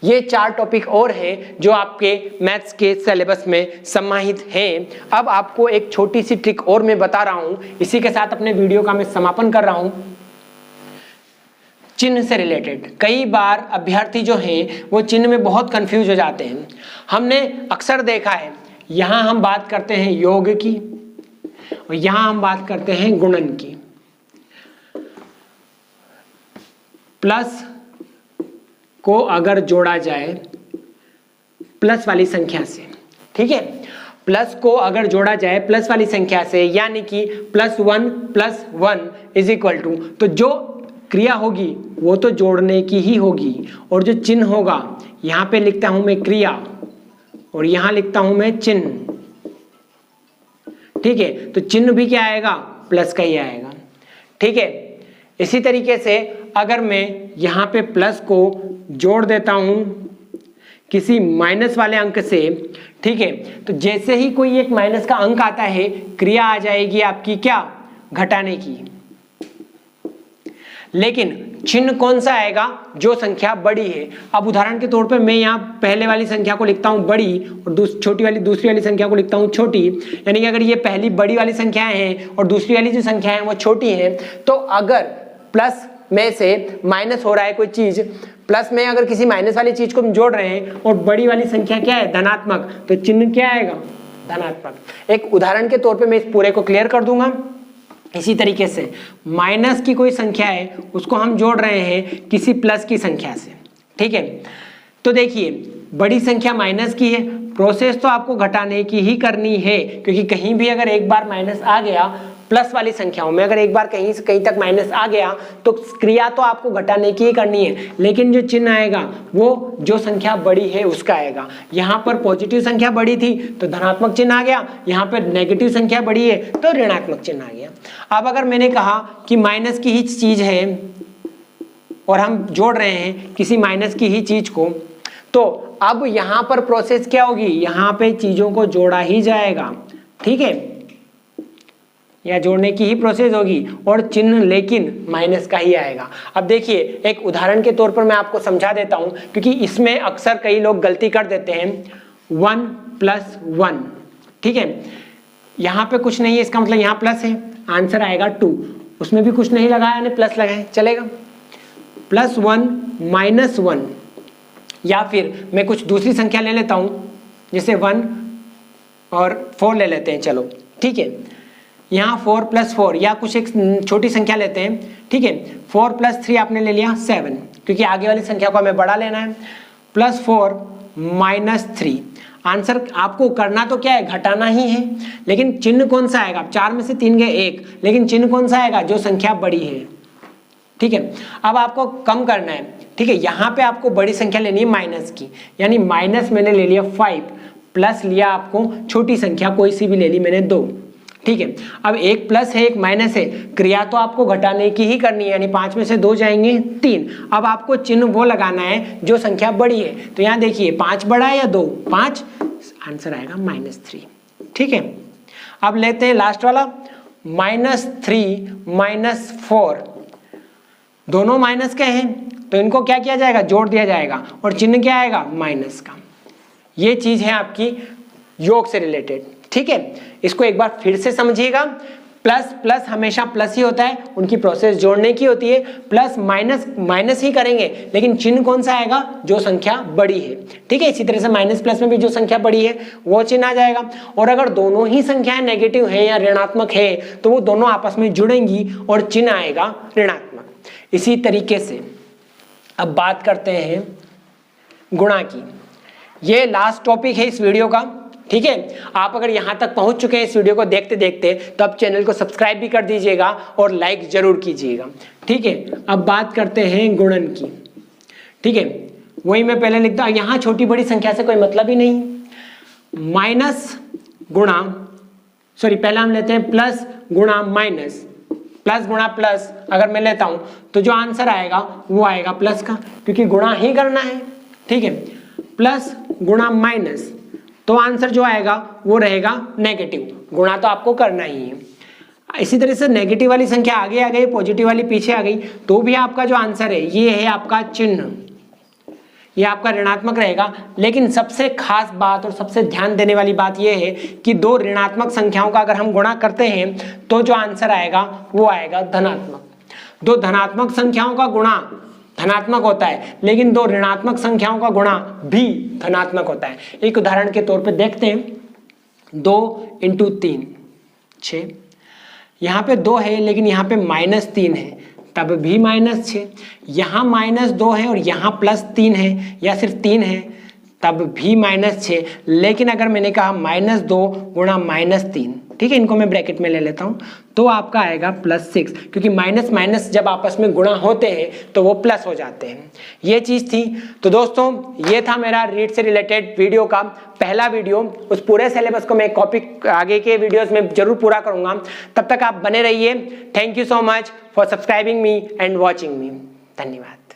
ये 4 टॉपिक और हैं जो आपके मैथ्स के सिलेबस में समाहित हैं। अब आपको एक छोटी सी ट्रिक और मैं बता रहा हूं, इसी के साथ अपने वीडियो का मैं समापन कर रहा हूं। चिन्ह से रिलेटेड कई बार अभ्यर्थी जो हैं वो चिन्ह में बहुत कंफ्यूज हो जाते हैं। हमने अक्सर देखा है, यहाँ हम बात करते हैं योग की और यहाँ हम बात करते हैं गुणन की। प्लस को अगर जोड़ा जाए प्लस वाली संख्या से, ठीक है, प्लस को अगर जोड़ा जाए प्लस वाली संख्या से, यानी कि +1 + 1 = तो जो क्रिया होगी वो तो जोड़ने की ही होगी, और जो चिन्ह होगा यहाँ पे लिखता हूं मैं क्रिया और यहाँ लिखता हूं मैं चिन्ह। ठीक है, तो चिन्ह भी क्या आएगा प्लस का ही आएगा। ठीक है, इसी तरीके से अगर मैं यहाँ पे प्लस को जोड़ देता हूं किसी माइनस वाले अंक से, ठीक है, तो जैसे ही कोई एक माइनस का अंक आता है क्रिया आ जाएगी आपकी क्या घटाने की। लेकिन चिन्ह कौन सा आएगा, जो संख्या बड़ी है। अब उदाहरण के तौर पे मैं यहाँ पहले वाली संख्या को लिखता हूँ बड़ी और दूसरी वाली संख्या को लिखता हूँ छोटी। यानी कि अगर ये पहली बड़ी वाली संख्याएं हैं और दूसरी वाली जो संख्या है वो छोटी है, तो अगर प्लस में से माइनस हो रहा है कोई चीज, प्लस में अगर किसी माइनस वाली चीज को हम जोड़ रहे हैं और बड़ी वाली संख्या क्या है धनात्मक, तो चिन्ह क्या आएगा धनात्मक। एक उदाहरण के तौर पे मैं इस पूरे को क्लियर कर दूंगा। इसी तरीके से माइनस की कोई संख्या है उसको हम जोड़ रहे हैं किसी प्लस की संख्या से। ठीक है, तो देखिए बड़ी संख्या माइनस की है, प्रोसेस तो आपको घटाने की ही करनी है, क्योंकि कहीं भी अगर एक बार माइनस आ गया, प्लस वाली संख्याओं में अगर एक बार कहीं से कहीं तक माइनस आ गया तो क्रिया तो आपको घटाने की ही करनी है, लेकिन जो चिन्ह आएगा वो जो संख्या बड़ी है उसका आएगा। यहाँ पर पॉजिटिव संख्या बड़ी थी तो धनात्मक चिन्ह आ गया, यहाँ पर नेगेटिव संख्या बड़ी है तो ऋणात्मक चिन्ह आ गया। अब अगर मैंने कहा कि माइनस की ही चीज है और हम जोड़ रहे हैं किसी माइनस की ही चीज को, तो अब यहाँ पर प्रोसेस क्या होगी, यहाँ पे चीजों को जोड़ा ही जाएगा। ठीक है, या जोड़ने की ही प्रोसेस होगी और चिन्ह लेकिन माइनस का ही आएगा। अब देखिए एक उदाहरण के तौर पर मैं आपको समझा देता हूं, क्योंकि इसमें अक्सर कई लोग गलती कर देते हैं। 1 + 1, ठीक है, यहाँ पे कुछ नहीं है, इसका मतलब यहाँ प्लस है, आंसर आएगा 2। उसमें भी कुछ नहीं लगाया, प्लस लगाए चलेगा। +1 - 1 या फिर मैं कुछ दूसरी संख्या ले लेता हूँ, जैसे 1 और 4 ले लेते हैं, चलो ठीक है। यहाँ 4 + 4 या कुछ एक छोटी संख्या लेते हैं, ठीक है। 4 + 3 आपने ले लिया 7, क्योंकि आगे वाली संख्या को हमें बड़ा लेना है। +4 - 3, आंसर आपको करना तो क्या है, घटाना ही है, लेकिन चिन्ह कौन सा आएगा, 4 में से 3 गए 1, लेकिन चिन्ह कौन सा आएगा, जो संख्या बड़ी है, ठीक है। अब आपको कम करना है, ठीक है। यहाँ पे आपको बड़ी संख्या लेनी है माइनस की, यानी माइनस मैंने ले लिया 5, प्लस लिया आपको छोटी संख्या कोई सी भी ले ली मैंने 2, ठीक है। अब एक प्लस है एक माइनस है, क्रिया तो आपको घटाने की ही करनी है, यानी 5 में से 2 जाएंगे 3। अब आपको चिन्ह वो लगाना है जो संख्या बड़ी है, तो यहाँ देखिए 5 बड़ा है या 2, 5, आंसर आएगा -3, ठीक है। अब लेते हैं लास्ट वाला, -3 - 4, दोनों माइनस के हैं, तो इनको क्या किया जाएगा, जोड़ दिया जाएगा, और चिन्ह क्या आएगा, माइनस का। ये चीज है आपकी योग से रिलेटेड, ठीक है। इसको एक बार फिर से समझिएगा, प्लस प्लस हमेशा प्लस ही होता है, उनकी प्रोसेस जोड़ने की होती है, प्लस माइनस माइनस ही करेंगे, लेकिन चिन्ह कौन सा आएगा, जो संख्या बड़ी है, ठीक है। इसी तरह से माइनस प्लस में भी जो संख्या बड़ी है वो चिन्ह आ जाएगा। और अगर दोनों ही संख्याएं नेगेटिव है या ऋणात्मक है, तो वो दोनों आपस में जुड़ेंगी और चिन्ह आएगा ऋणात्मक। इसी तरीके से अब बात करते हैं गुणा की। ये लास्ट टॉपिक है इस वीडियो का, ठीक है। आप अगर यहां तक पहुंच चुके हैं इस वीडियो को देखते देखते, तो आप चैनल को सब्सक्राइब भी कर दीजिएगा और लाइक जरूर कीजिएगा, ठीक है। अब बात करते हैं गुणन की, ठीक है। वही मैं पहले लिखता हूं, यहां छोटी बड़ी संख्या से कोई मतलब ही नहीं। माइनस गुणा, सॉरी पहला हम लेते हैं प्लस गुणा माइनस, प्लस गुणा प्लस अगर मैं लेता हूं तो जो आंसर आएगा वो आएगा प्लस का, क्योंकि गुणा ही करना है, ठीक है। प्लस गुणा माइनस, तो आंसर जो आएगा वो रहेगा नेगेटिव, गुणा तो आपको करना ही है। इसी तरह से नेगेटिव वाली संख्या आगे आ गई, पॉजिटिव वाली पीछे आ गई, तो भी आपका जो आंसर है ये है आपका चिन्ह, ये आपका ऋणात्मक रहेगा। लेकिन सबसे खास बात और सबसे ध्यान देने वाली बात यह है कि दो ऋणात्मक संख्याओं का अगर हम गुणा करते हैं तो जो आंसर आएगा वो आएगा धनात्मक। दो धनात्मक संख्याओं का गुणा धनात्मक होता है, लेकिन दो ऋणात्मक संख्याओं का गुणा भी धनात्मक होता है। एक उदाहरण के तौर पे देखते हैं, 2 × 3 6, यहाँ पे 2 है लेकिन यहाँ पे -3 है, तब भी -6। यहाँ -2 है और यहाँ +3 है या सिर्फ 3 है, तब भी -6। लेकिन अगर मैंने कहा -2 गुणा -3, ठीक है, इनको मैं ब्रैकेट में ले लेता हूँ, तो आपका आएगा +6, क्योंकि माइनस माइनस जब आपस में गुणा होते हैं तो वो प्लस हो जाते हैं। ये चीज़ थी। तो दोस्तों ये था मेरा रीड से रिलेटेड वीडियो का पहला वीडियो। उस पूरे सिलेबस को मैं कॉपी आगे के वीडियोस में जरूर पूरा करूंगा। तब तक आप बने रहिए। Thank you so much for subscribing me and watching मी। धन्यवाद।